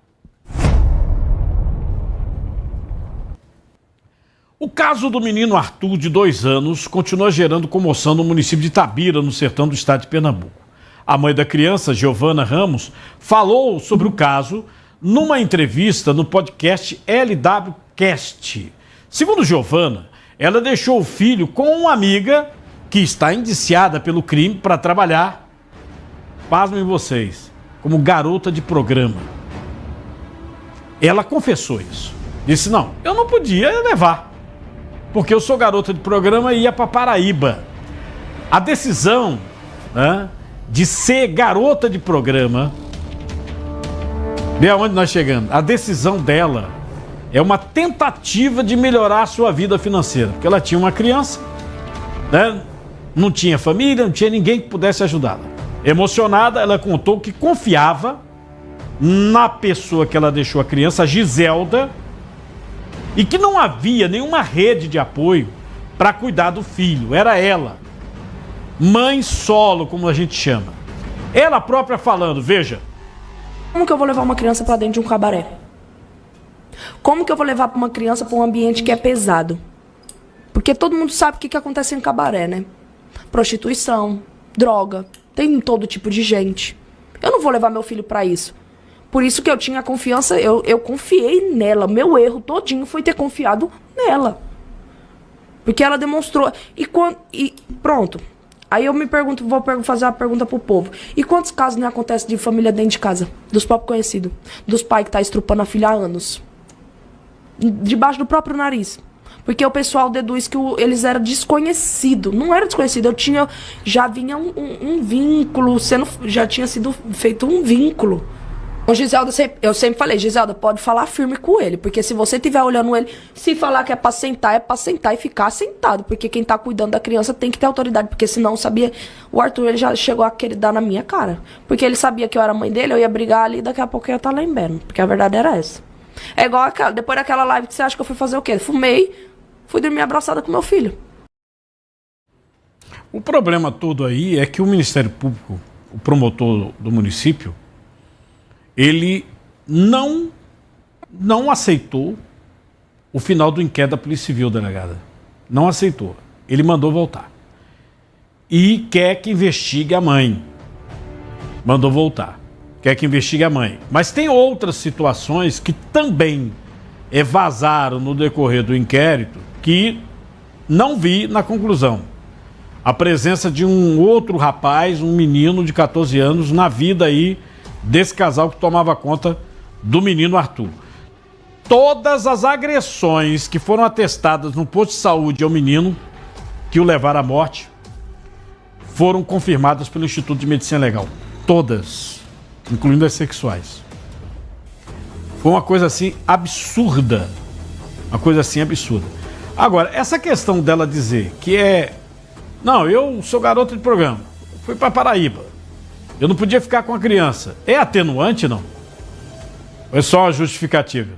O caso do menino Arthur, de 2 anos, continua gerando comoção no município de Itabira, no sertão do estado de Pernambuco. A mãe da criança, Giovana Ramos, falou sobre o caso numa entrevista no podcast LWcast. Segundo Giovana, ela deixou o filho com uma amiga que está indiciada pelo crime para trabalhar, pasmem vocês, como garota de programa. Ela confessou isso. Disse, não, eu não podia levar, porque eu sou garota de programa e ia para Paraíba. A decisão, né, de ser garota de programa, vê aonde nós chegamos. A decisão dela é uma tentativa de melhorar a sua vida financeira, porque ela tinha uma criança, né, não tinha família, não tinha ninguém que pudesse ajudá-la. Emocionada, ela contou que confiava na pessoa que ela deixou a criança, a Giselda, e que não havia nenhuma rede de apoio para cuidar do filho. Era ela, mãe solo, como a gente chama. Ela própria falando, veja. Como que eu vou levar uma criança para dentro de um cabaré? Como que eu vou levar uma criança para um ambiente que é pesado? Porque todo mundo sabe o que acontece em cabaré, né? Prostituição, droga, tem todo tipo de gente. Eu não vou levar meu filho para isso. Por isso que eu tinha confiança, eu confiei nela. Meu erro todinho foi ter confiado nela. Porque ela demonstrou. E pronto. Aí eu me pergunto, vou fazer uma pergunta pro povo. E quantos casos não acontecem de família dentro de casa? Dos próprios conhecidos. Dos pais que tá estrupando a filha há anos. Debaixo do próprio nariz. Porque o pessoal deduz que eles eram desconhecidos. Não era desconhecido. Já vinha um vínculo, já tinha sido feito um vínculo. O Giselda, eu sempre falei, Giselda, pode falar firme com ele, porque se você estiver olhando ele, se falar que é pra sentar e ficar sentado, porque quem tá cuidando da criança tem que ter autoridade, porque senão, sabia, o Arthur ele já chegou a querer dar na minha cara, porque ele sabia que eu era mãe dele, eu ia brigar ali, daqui a pouco eu ia estar lembrando, porque a verdade era essa. É igual depois daquela live que você acha que eu fui fazer o quê? Fumei, fui dormir abraçada com meu filho. O problema todo aí é que o Ministério Público, o promotor do município, ele não aceitou o final do inquérito da Polícia Civil, delegada. Não aceitou. Ele mandou voltar. E quer que investigue a mãe. Mandou voltar. Quer que investigue a mãe. Mas tem outras situações que também vazaram no decorrer do inquérito que não vi na conclusão. A presença de um outro rapaz, um menino de 14 anos, na vida aí desse casal que tomava conta do menino Arthur. Todas as agressões que foram atestadas no posto de saúde ao menino que o levaram à morte foram confirmadas pelo Instituto de Medicina Legal. Todas, incluindo as sexuais. Foi uma coisa assim absurda. Uma coisa assim absurda. Agora, essa questão dela dizer que não, eu sou garota de programa, fui para Paraíba, eu não podia ficar com a criança. É atenuante, não? Ou é só uma justificativa?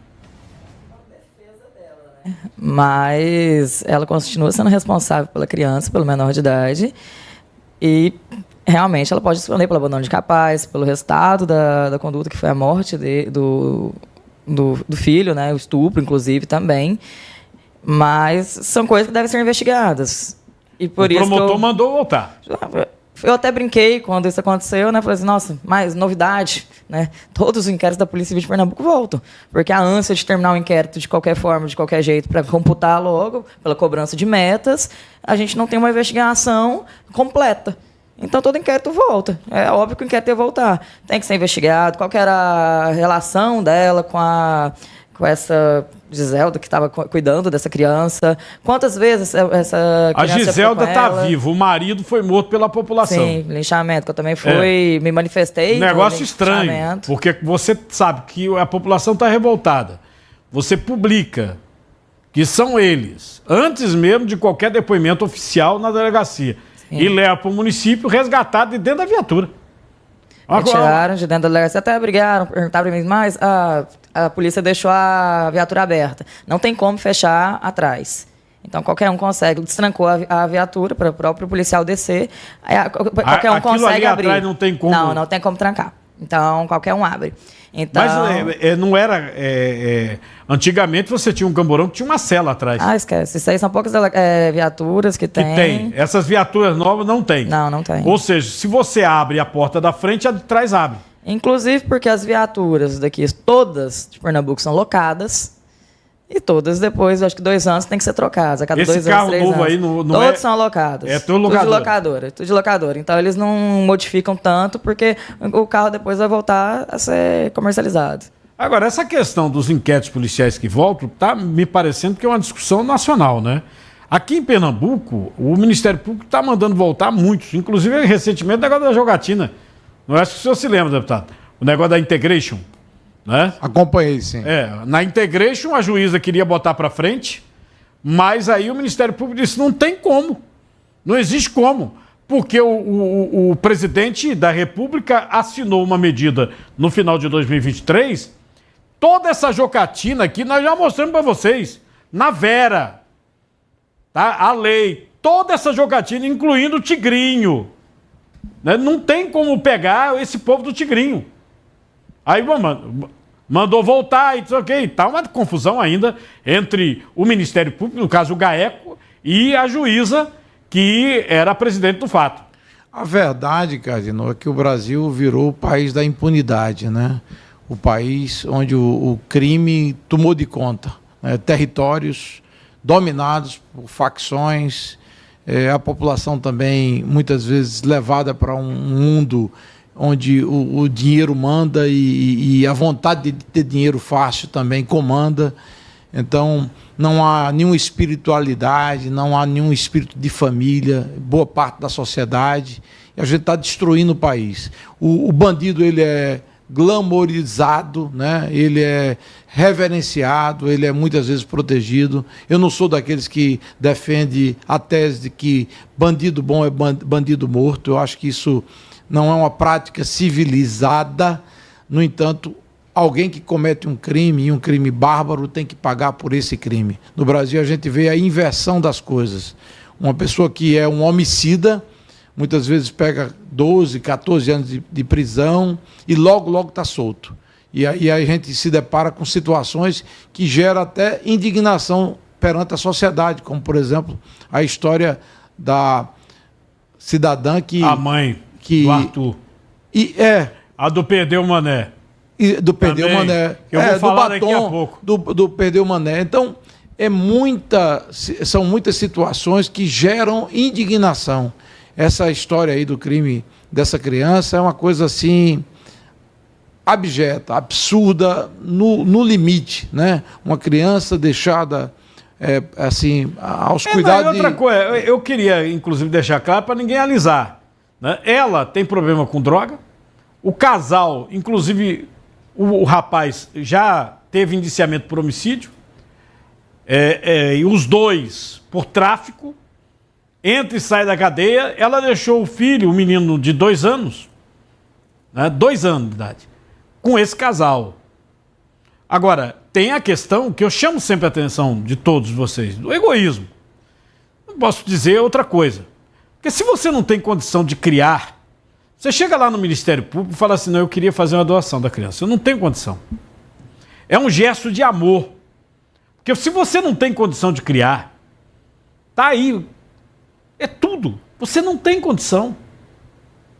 Mas ela continua sendo responsável pela criança, pelo menor de idade. E realmente ela pode responder pelo abandono de capaz, pelo resultado da conduta que foi a morte do filho, né? O estupro, inclusive, também. Mas são coisas que devem ser investigadas. E por isso o promotor mandou voltar. Eu até brinquei quando isso aconteceu, né? Falei assim, nossa, mais novidade, né? Todos os inquéritos da Polícia Civil de Pernambuco voltam. Porque a ânsia de terminar o inquérito de qualquer forma, de qualquer jeito, para computar logo, pela cobrança de metas, a gente não tem uma investigação completa. Então todo inquérito volta. É óbvio que o inquérito ia voltar. Tem que ser investigado, qual que era a relação dela com com essa Giselda que estava cuidando dessa criança? Quantas vezes essa criança... A Giselda está viva, o marido foi morto pela população. Sim, linchamento, que eu também fui, me manifestei. Negócio estranho, porque você sabe que a população está revoltada. Você publica que são eles, antes mesmo de qualquer depoimento oficial na delegacia, e leva para o município resgatado de dentro da viatura. Tiraram de dentro da delegacia, até brigaram, perguntaram para mim, mas a polícia deixou a viatura aberta. Não tem como fechar atrás. Então, qualquer um consegue. Destrancou a viatura para o próprio policial descer. Qualquer um consegue abrir. Atrás não tem como... Não tem como trancar. Então, qualquer um abre. Então... Mas não era... Antigamente, você tinha um camburão que tinha uma cela atrás. Esquece. Isso aí são poucas viaturas que tem. Tem. Essas viaturas novas não tem. Não tem. Ou seja, se você abre a porta da frente, a de trás abre. Inclusive porque as viaturas daqui, todas de Pernambuco, são locadas. E todas depois, acho que 2 anos, tem que ser trocadas. A cada 2 anos, 3 anos. Aí não todos são alocados. Tudo de locadora. Então eles não modificam tanto porque o carro depois vai voltar a ser comercializado. Agora, essa questão dos inquéritos policiais que voltam está me parecendo que é uma discussão nacional, né? Aqui em Pernambuco, o Ministério Público está mandando voltar muitos. Inclusive, recentemente, o negócio da jogatina. Não acho que o senhor se lembra, deputado. O negócio da Integration. Né? Acompanhei, sim. Na Integration, a juíza queria botar para frente, mas aí o Ministério Público disse, não tem como. Não existe como. Porque o presidente da República assinou uma medida no final de 2023. Toda essa jocatina aqui, nós já mostramos para vocês. Na Vera. Tá? A lei. Toda essa jocatina, incluindo o Tigrinho. Né? Não tem como pegar esse povo do Tigrinho. Aí mandou voltar e disse, ok, tá uma confusão ainda entre o Ministério Público, no caso o GAECO, e a juíza que era a presidente do fato. A verdade, Cardinal, é que o Brasil virou o país da impunidade, né? O país onde o crime tomou de conta, né? Territórios dominados por facções, a população também muitas vezes levada para um mundo onde o dinheiro manda e a vontade de ter dinheiro fácil também comanda. Então, não há nenhuma espiritualidade, não há nenhum espírito de família, boa parte da sociedade, e a gente está destruindo o país. O bandido, ele é glamorizado, né? Ele é reverenciado, ele é muitas vezes protegido. Eu não sou daqueles que defende a tese de que bandido bom é bandido morto. Eu acho que isso não é uma prática civilizada. No entanto, alguém que comete um crime, e um crime bárbaro, tem que pagar por esse crime. No Brasil, a gente vê a inversão das coisas. Uma pessoa que é um homicida, muitas vezes pega 12, 14 anos de prisão e logo está solto. E aí a gente se depara com situações que geram até indignação perante a sociedade, como, por exemplo, a história da cidadã que... A mãe do Arthur. A do Perdeu Mané. Do Perdeu Mané. Eu vou falar daqui a pouco. Do Perdeu Mané. Então, são muitas situações que geram indignação. Essa história aí do crime dessa criança é uma coisa assim abjeta, absurda, no limite, né? Uma criança deixada assim aos cuidados outra coisa, eu queria inclusive deixar claro para ninguém alisar, né? Ela tem problema com droga, o casal, inclusive o rapaz já teve indiciamento por homicídio, e os dois por tráfico. Entra e sai da cadeia, ela deixou o filho, o menino de 2 anos, né, 2 anos de idade, com esse casal. Agora, tem a questão que eu chamo sempre a atenção de todos vocês, do egoísmo. Não posso dizer outra coisa. Porque se você não tem condição de criar, você chega lá no Ministério Público e fala assim, não, eu queria fazer uma doação da criança. Eu não tenho condição. É um gesto de amor. Porque se você não tem condição de criar, tá aí... É tudo. Você não tem condição.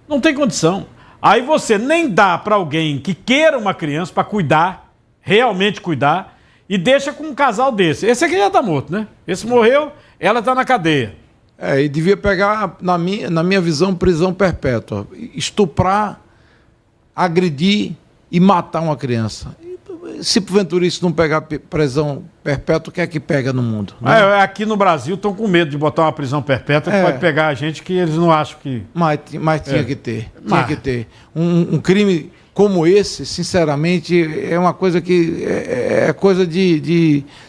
Não tem condição. Aí você nem dá para alguém que queira uma criança para cuidar, realmente cuidar, e deixa com um casal desse. Esse aqui já está morto, né? Esse morreu, ela está na cadeia. E devia pegar, na minha visão, prisão perpétua. Estuprar, agredir e matar uma criança. se porventura isso não pegar prisão perpétua, o que é que pega no mundo? Né? Aqui no Brasil estão com medo de botar uma prisão perpétua que pode pegar a gente que eles não acham que... Mas tinha que ter. Tinha que ter. Um crime como esse, sinceramente, é uma coisa que é coisa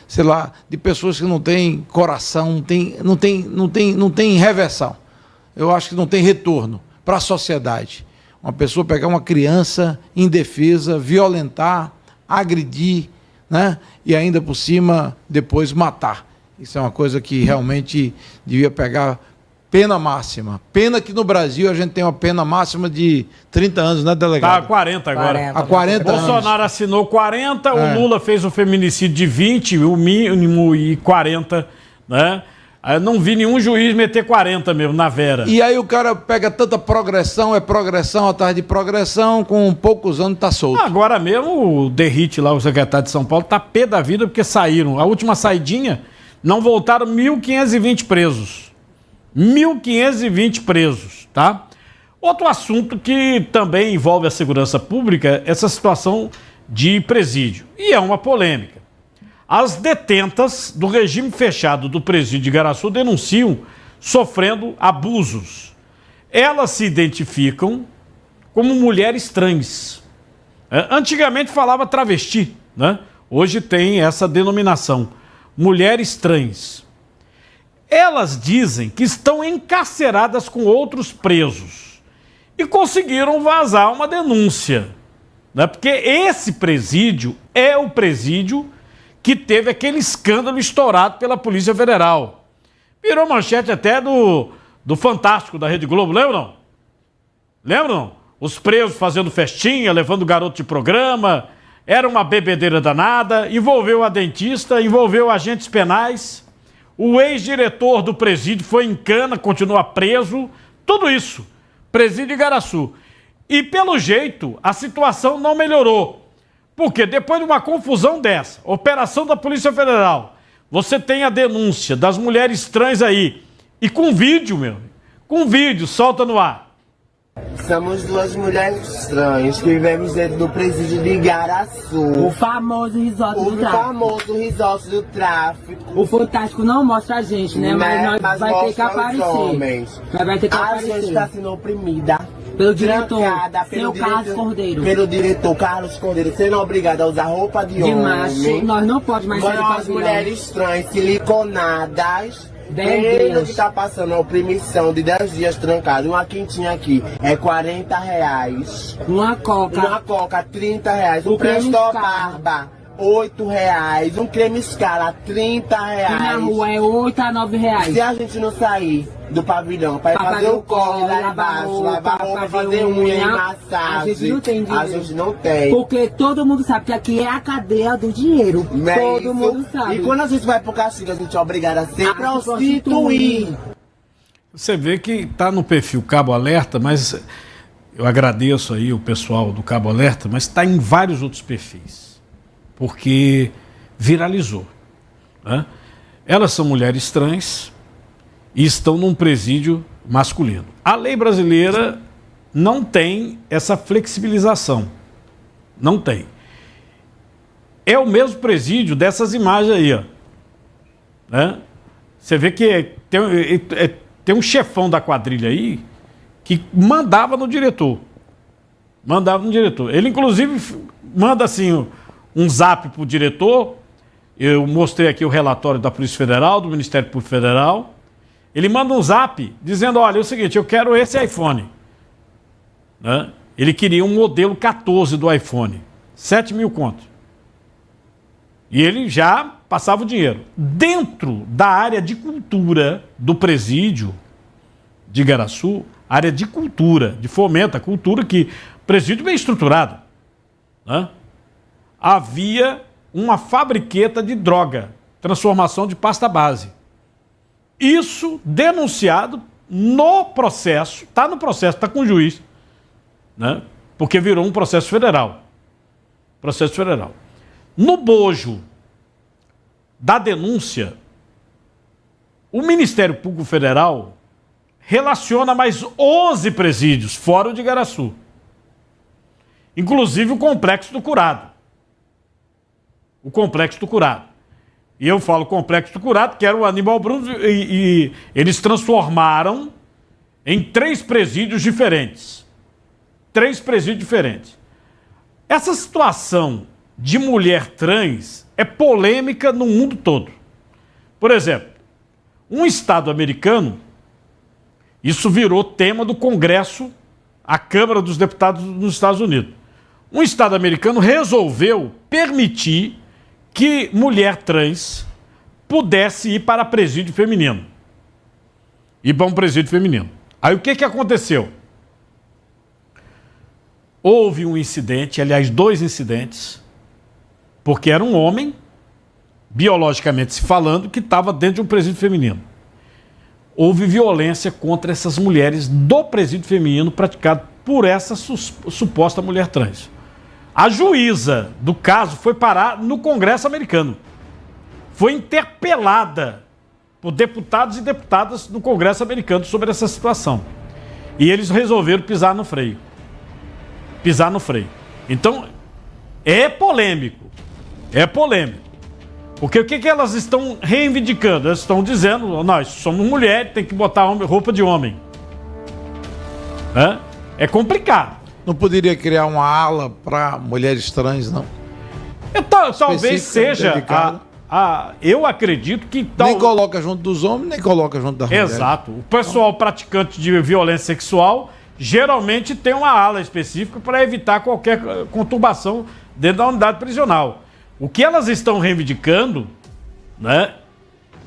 sei lá, de pessoas que não têm coração, não tem reversão. Eu acho que não tem retorno para a sociedade. Uma pessoa pegar uma criança indefesa, violentar, agredir, né? E ainda por cima depois matar. Isso é uma coisa que realmente devia pegar pena máxima. Pena que no Brasil a gente tem uma pena máxima de 30 anos, né, delegado? Tá, 40 agora. Há 40 anos. Bolsonaro assinou 40, o Lula fez o feminicídio de 20, o mínimo, e 40, né? Eu não vi nenhum juiz meter 40 mesmo na Vera. E aí o cara pega tanta progressão atrás de progressão, com poucos anos tá solto. Agora mesmo o Derrite lá, o secretário de São Paulo, tá pé da vida porque saíram. A última saidinha, não voltaram 1.520 presos. 1.520 presos, tá? Outro assunto que também envolve a segurança pública, essa situação de presídio. E é uma polêmica. As detentas do regime fechado do presídio de Igaraçu denunciam sofrendo abusos. Elas se identificam como mulheres trans. Antigamente falava travesti, né? Hoje tem essa denominação, mulheres trans. Elas dizem que estão encarceradas com outros presos e conseguiram vazar uma denúncia, né? Porque esse presídio é o presídio que teve aquele escândalo estourado pela Polícia Federal. Virou manchete até do Fantástico da Rede Globo, lembra não? Lembra não? Os presos fazendo festinha, levando garoto de programa, era uma bebedeira danada, envolveu a dentista, envolveu agentes penais, o ex-diretor do presídio foi em cana, continua preso, tudo isso, presídio de Igaraçu. E pelo jeito, a situação não melhorou. Porque depois de uma confusão dessa, operação da Polícia Federal, você tem a denúncia das mulheres trans aí, e com vídeo, com vídeo, solta no ar. Somos duas mulheres trans que vivemos dentro do presídio de Igaraçu. O famoso resort do tráfico. O famoso resort do tráfico. O Fantástico não mostra a gente, né? Mas nós vai ter que aparecer. Mas vai ter que aparecer. A gente está sendo oprimida. Pelo diretor, seu Carlos Cordeiro. Pelo diretor Carlos Cordeiro, sendo obrigado a usar roupa de homem. Macho, nós não podemos mais sair as mulheres trans siliconadas. Pelo que tá passando a oprimição de 10 dias trancado, uma quentinha aqui é R$40. Uma coca R$30. Um Presto Barba, R$8. Um creme Scala, R$30. E na rua é R$8 a R$9. Se a gente não sair do pavilhão pra ir fazer o corre lá embaixo, lavar roupa, fazer unha e massagem, a gente não tem dinheiro. A gente não tem. Porque todo mundo sabe que aqui é a cadeia do dinheiro. Todo mundo sabe. E quando a gente vai pro castigo, a gente é obrigado a se prostituir. Você vê que tá no perfil Cabo Alerta, mas eu agradeço aí o pessoal do Cabo Alerta, mas está em vários outros perfis, porque viralizou, né? Elas são mulheres trans e estão num presídio masculino. A lei brasileira não tem essa flexibilização. Não tem. É o mesmo presídio dessas imagens aí, ó. Né? Você vê que tem um chefão da quadrilha aí que mandava no diretor. Mandava no diretor. Ele, inclusive, manda assim um zap pro diretor. Eu mostrei aqui o relatório da Polícia Federal, do Ministério Público Federal. Ele manda um zap dizendo, olha, é o seguinte, eu quero esse iPhone. Né? Ele queria um modelo 14 do iPhone. 7 mil contos. E ele já passava o dinheiro. Dentro da área de cultura do presídio de Igaraçu, área de cultura, de fomento, a cultura que... Presídio bem estruturado. Né? Havia uma fabriqueta de droga, transformação de pasta base. Isso denunciado no processo, está no processo, está com o juiz, né? Porque virou um processo federal. Processo federal. No bojo da denúncia, o Ministério Público Federal relaciona mais 11 presídios fora o de Igaraçu. Inclusive o Complexo do Curado. o Complexo do Curado. E eu falo Complexo do Curado, que era o Aníbal Bruno, e eles transformaram em 3 presídios diferentes. 3 presídios diferentes. Essa situação de mulher trans é polêmica no mundo todo. Por exemplo, um estado americano, isso virou tema do Congresso, a Câmara dos Deputados nos Estados Unidos. Um estado americano resolveu permitir que mulher trans pudesse ir para presídio feminino. Ir para um presídio feminino. Aí o que aconteceu? Houve um incidente, aliás, 2 incidentes, porque era um homem, biologicamente se falando, que estava dentro de um presídio feminino. Houve violência contra essas mulheres do presídio feminino praticado por essa suposta mulher trans. A juíza do caso foi parar no Congresso americano. Foi interpelada por deputados e deputadas do Congresso americano sobre essa situação. E eles resolveram pisar no freio. Pisar no freio. Então, é polêmico. É polêmico. Porque o que elas estão reivindicando? Elas estão dizendo, nós somos mulheres, tem que botar roupa de homem. É complicado. Não poderia criar uma ala para mulheres trans, não? Talvez seja... eu acredito que... Nem coloca junto dos homens, nem coloca junto das mulheres. Exato. O pessoal praticante de violência sexual geralmente tem uma ala específica para evitar qualquer conturbação dentro da unidade prisional. O que elas estão reivindicando, né,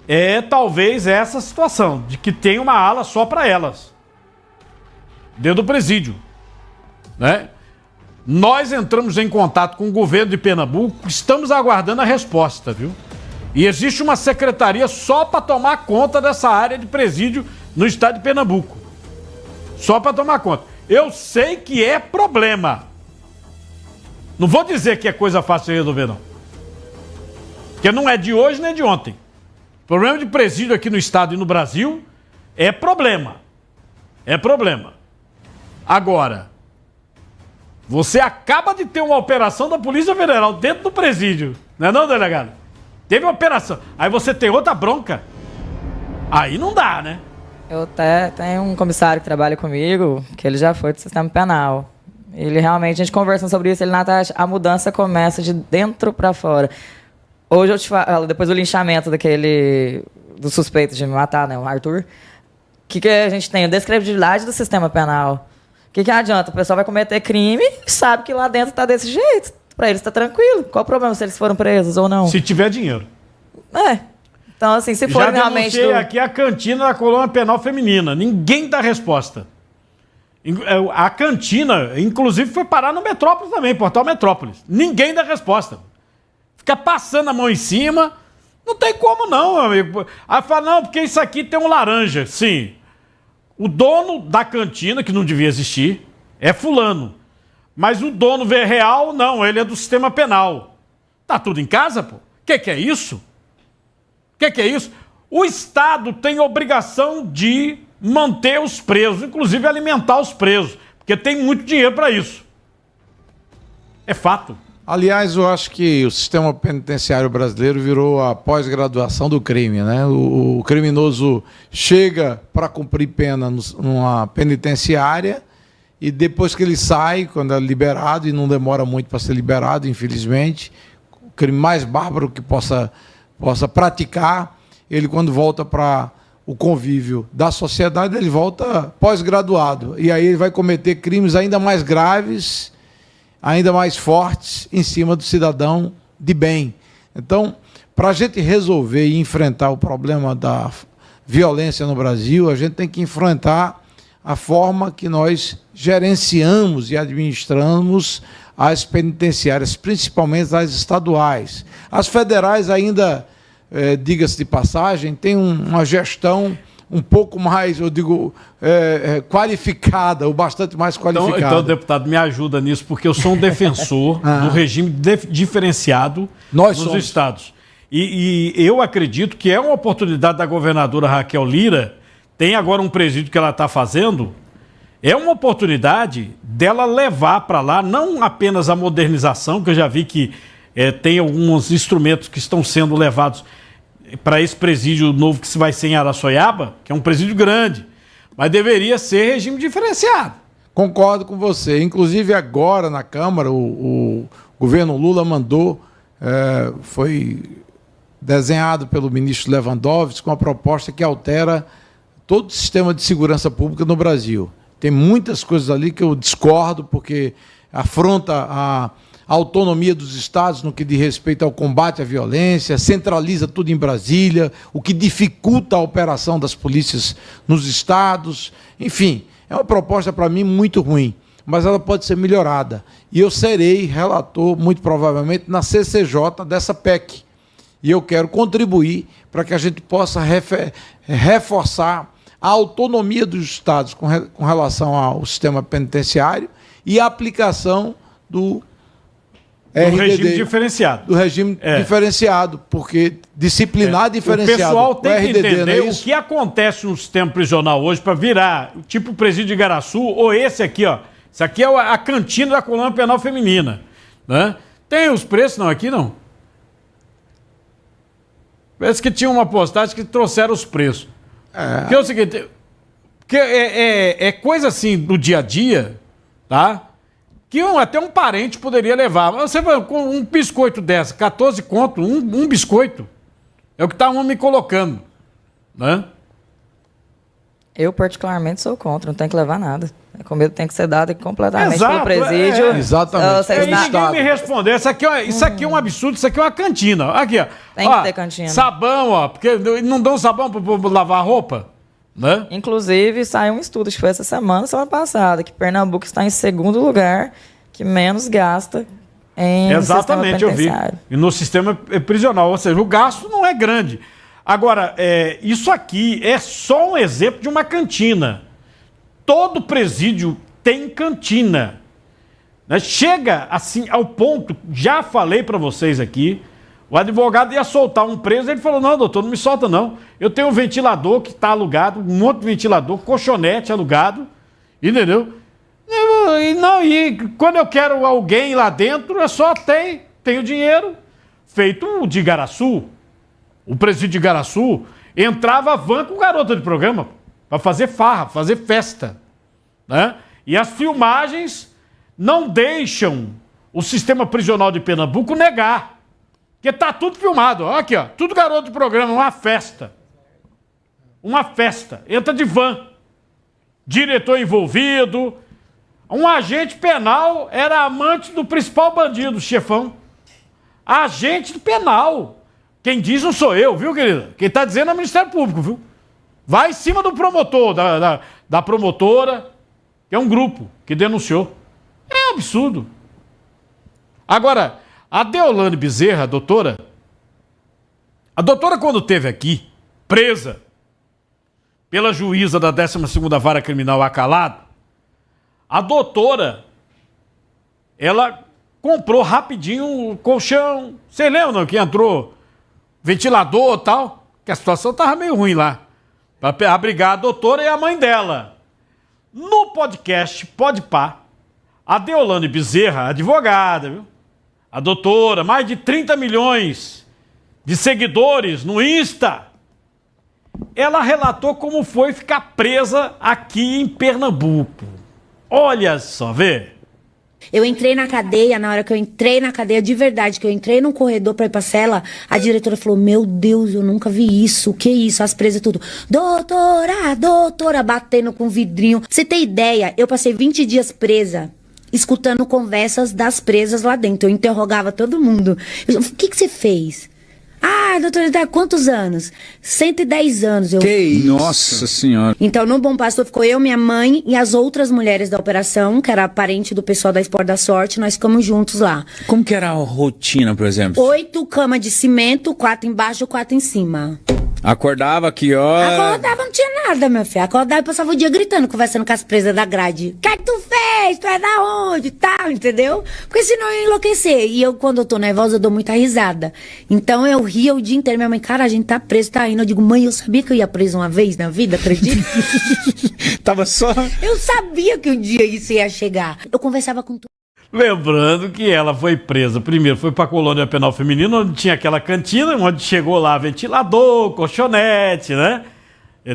é talvez essa situação, de que tem uma ala só para elas, dentro do presídio. Né? Nós entramos em contato com o governo de Pernambuco, estamos aguardando a resposta, viu? E existe uma secretaria só para tomar conta dessa área de presídio no estado de Pernambuco. Só para tomar conta. Eu sei que é problema. Não vou dizer que é coisa fácil de resolver, não. Porque não é de hoje nem de ontem. O problema de presídio aqui no estado e no Brasil é problema. É problema. Agora, você acaba de ter uma operação da Polícia Federal dentro do presídio. Não é não, delegado? Teve uma operação. Aí você tem outra bronca. Aí não dá, né? Eu até tenho um comissário que trabalha comigo, que ele já foi do sistema penal. Ele realmente, a gente conversando sobre isso, ele, Natasha, a mudança começa de dentro para fora. Hoje eu te falo, depois do linchamento do suspeito de me matar, né, o Arthur, o que a gente tem? A descredibilidade do sistema penal. O que adianta? O pessoal vai cometer crime e sabe que lá dentro tá desse jeito. Pra eles tá tranquilo. Qual o problema se eles foram presos ou não? Se tiver dinheiro. Então, assim, se for realmente... Já denunciei aqui a cantina da colônia penal feminina. Ninguém dá resposta. A cantina, inclusive, foi parar no Metrópolis também, Portal Metrópolis. Ninguém dá resposta. Fica passando a mão em cima. Não tem como não, meu amigo. Aí fala, não, porque isso aqui tem um laranja. Sim. O dono da cantina, que não devia existir, é fulano. Mas o dono real, não, ele é do sistema penal. Tá tudo em casa, pô? O que é isso? O que é isso? O Estado tem obrigação de manter os presos, inclusive alimentar os presos, porque tem muito dinheiro para isso. É fato. Aliás, eu acho que o sistema penitenciário brasileiro virou a pós-graduação do crime, né? O criminoso chega para cumprir pena numa penitenciária e depois que ele sai, quando é liberado, e não demora muito para ser liberado, infelizmente, o crime mais bárbaro que possa praticar, ele quando volta para o convívio da sociedade, ele volta pós-graduado. E aí ele vai cometer crimes ainda mais graves, ainda mais fortes em cima do cidadão de bem. Então, para a gente resolver e enfrentar o problema da violência no Brasil, a gente tem que enfrentar a forma que nós gerenciamos e administramos as penitenciárias, principalmente as estaduais. As federais ainda, diga-se de passagem, têm uma gestão um pouco mais, eu digo, qualificada, ou bastante mais qualificada. Então, deputado, me ajuda nisso, porque eu sou um defensor do regime diferenciado nos estados. E eu acredito que é uma oportunidade da governadora Raquel Lira, tem agora um presídio que ela está fazendo, é uma oportunidade dela levar para lá não apenas a modernização, que eu já vi que tem alguns instrumentos que estão sendo levados para esse presídio novo que se vai ser em Araçoiaba, que é um presídio grande, mas deveria ser regime diferenciado. Concordo com você. Inclusive agora na Câmara, o governo Lula mandou, foi desenhado pelo ministro Lewandowski com uma proposta que altera todo o sistema de segurança pública no Brasil. Tem muitas coisas ali que eu discordo, porque afronta a autonomia dos estados no que diz respeito ao combate à violência, centraliza tudo em Brasília, o que dificulta a operação das polícias nos estados. Enfim, é uma proposta para mim muito ruim, mas ela pode ser melhorada. E eu serei relator, muito provavelmente, na CCJ dessa PEC. E eu quero contribuir para que a gente possa reforçar a autonomia dos estados com relação ao sistema penitenciário e a aplicação do regime diferenciado. Do regime diferenciado, porque disciplinar diferenciado. O pessoal tem que RDD, entender o que acontece no sistema prisional hoje para virar tipo o presídio de Igaraçu ou esse aqui, ó. Isso aqui é a cantina da colônia penal feminina, né? Tem os preços? Não, aqui não. Parece que tinha uma postagem que trouxeram os preços. Que é o seguinte, que é coisa assim do dia a dia, tá? Que até um parente poderia levar. Mas você vai com um biscoito dessa, 14 conto, um biscoito. É o que está me colocando, né? Eu, particularmente, sou contra, não tem que levar nada. A comida tem que ser dada completamente Exato, pelo presídio. Exatamente. Ninguém me respondeu. Isso aqui é um absurdo, isso aqui é uma cantina. Aqui, ó. Tem que ter cantina. Sabão, ó, porque não dão sabão para lavar a roupa, né? Inclusive, saiu um estudo, que foi essa semana passada, que Pernambuco está em segundo lugar, que menos gasta em Exatamente, eu vi. E no sistema prisional, ou seja, o gasto não é grande. Agora, isso aqui é só um exemplo de uma cantina. Todo presídio tem cantina, né? Chega assim ao ponto, já falei para vocês aqui, o advogado ia soltar um preso, ele falou, não, doutor, não me solta não. Eu tenho um ventilador que está alugado, um monte de ventilador, colchonete alugado, entendeu? E quando eu quero alguém lá dentro, só tenho dinheiro. Feito o de Igaraçu, o presídio de Igaraçu, entrava a van com garota de programa para fazer farra, fazer festa, né? E as filmagens não deixam o sistema prisional de Pernambuco negar, porque tá tudo filmado. Olha aqui, ó, tudo garoto de programa, uma festa, entra de van, diretor envolvido, um agente penal era amante do principal bandido, chefão, agente penal. Quem diz não sou eu, viu, querida? Quem está dizendo é o Ministério Público, viu? Vai em cima do promotor, da promotora, que é um grupo que denunciou. É um absurdo. Agora, a Deolane Bezerra, a doutora quando esteve aqui, presa pela juíza da 12ª Vara Criminal Acalado, a doutora, ela comprou rapidinho um colchão. Vocês lembram que entrou ventilador e tal? Que a situação estava meio ruim lá. Para abrigar a doutora e a mãe dela. No podcast Podpah, a Deolane Bezerra, advogada, viu? A doutora, mais de 30 milhões de seguidores no Insta, ela relatou como foi ficar presa aqui em Pernambuco. Olha só, vê. Eu entrei na cadeia, na hora que eu entrei na cadeia de verdade, que eu entrei num corredor pra ir pra cela, a diretora falou, meu Deus, eu nunca vi isso, o que é isso? As presas tudo, doutora, batendo com vidrinho. Pra você ter ideia, eu passei 20 dias presa, escutando conversas das presas lá dentro. Eu interrogava todo mundo. O que você fez? Ah, doutora, quantos anos? 110 anos. Nossa Senhora. Então, no Bom Pastor ficou eu, minha mãe e as outras mulheres da operação, que era parente do pessoal da Sport da Sorte, nós ficamos juntos lá. Como que era a rotina, por exemplo? 8 camas de cimento, 4 embaixo e 4 em cima. Acordava que hora? Acordava, não tinha nada, meu filho. Acordava e passava o dia gritando, conversando com as presas da grade. O que é que tu fez? Tu é da onde? Tal, entendeu? Porque senão eu ia enlouquecer. E eu, quando eu tô nervosa, eu dou muita risada. Então eu ria o dia inteiro. Minha mãe, cara, a gente tá preso, tá indo. Eu digo, mãe, eu sabia que eu ia preso uma vez na vida, acredita? Tava só... Eu sabia que um dia isso ia chegar. Eu conversava com Lembrando que ela foi presa, primeiro foi para a colônia penal feminina, onde tinha aquela cantina, onde chegou lá ventilador, colchonete, né?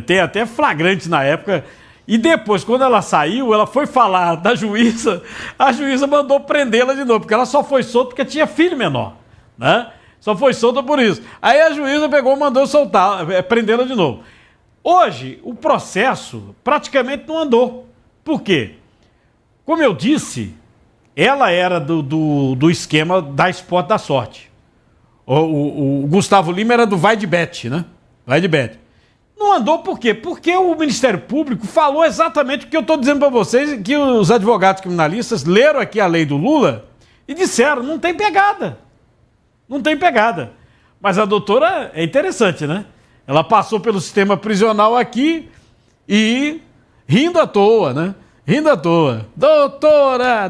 Tem até flagrante na época. E depois, quando ela saiu, ela foi falar da juíza, a juíza mandou prendê-la de novo, porque ela só foi solta porque tinha filho menor, né? Só foi solta por isso. Aí a juíza pegou e mandou soltar, prendê-la de novo. Hoje, o processo praticamente não andou. Por quê? Como eu disse, ela era do esquema da Esporte da Sorte. O Gustavo Lima era do Vai de Bet, né? Vai de Bet. Não andou por quê? Porque o Ministério Público falou exatamente o que eu estou dizendo para vocês, que os advogados criminalistas leram aqui a lei do Lula e disseram, não tem pegada. Não tem pegada. Mas a doutora é interessante, né? Ela passou pelo sistema prisional aqui e rindo à toa, né? Rindo à toa. Doutora!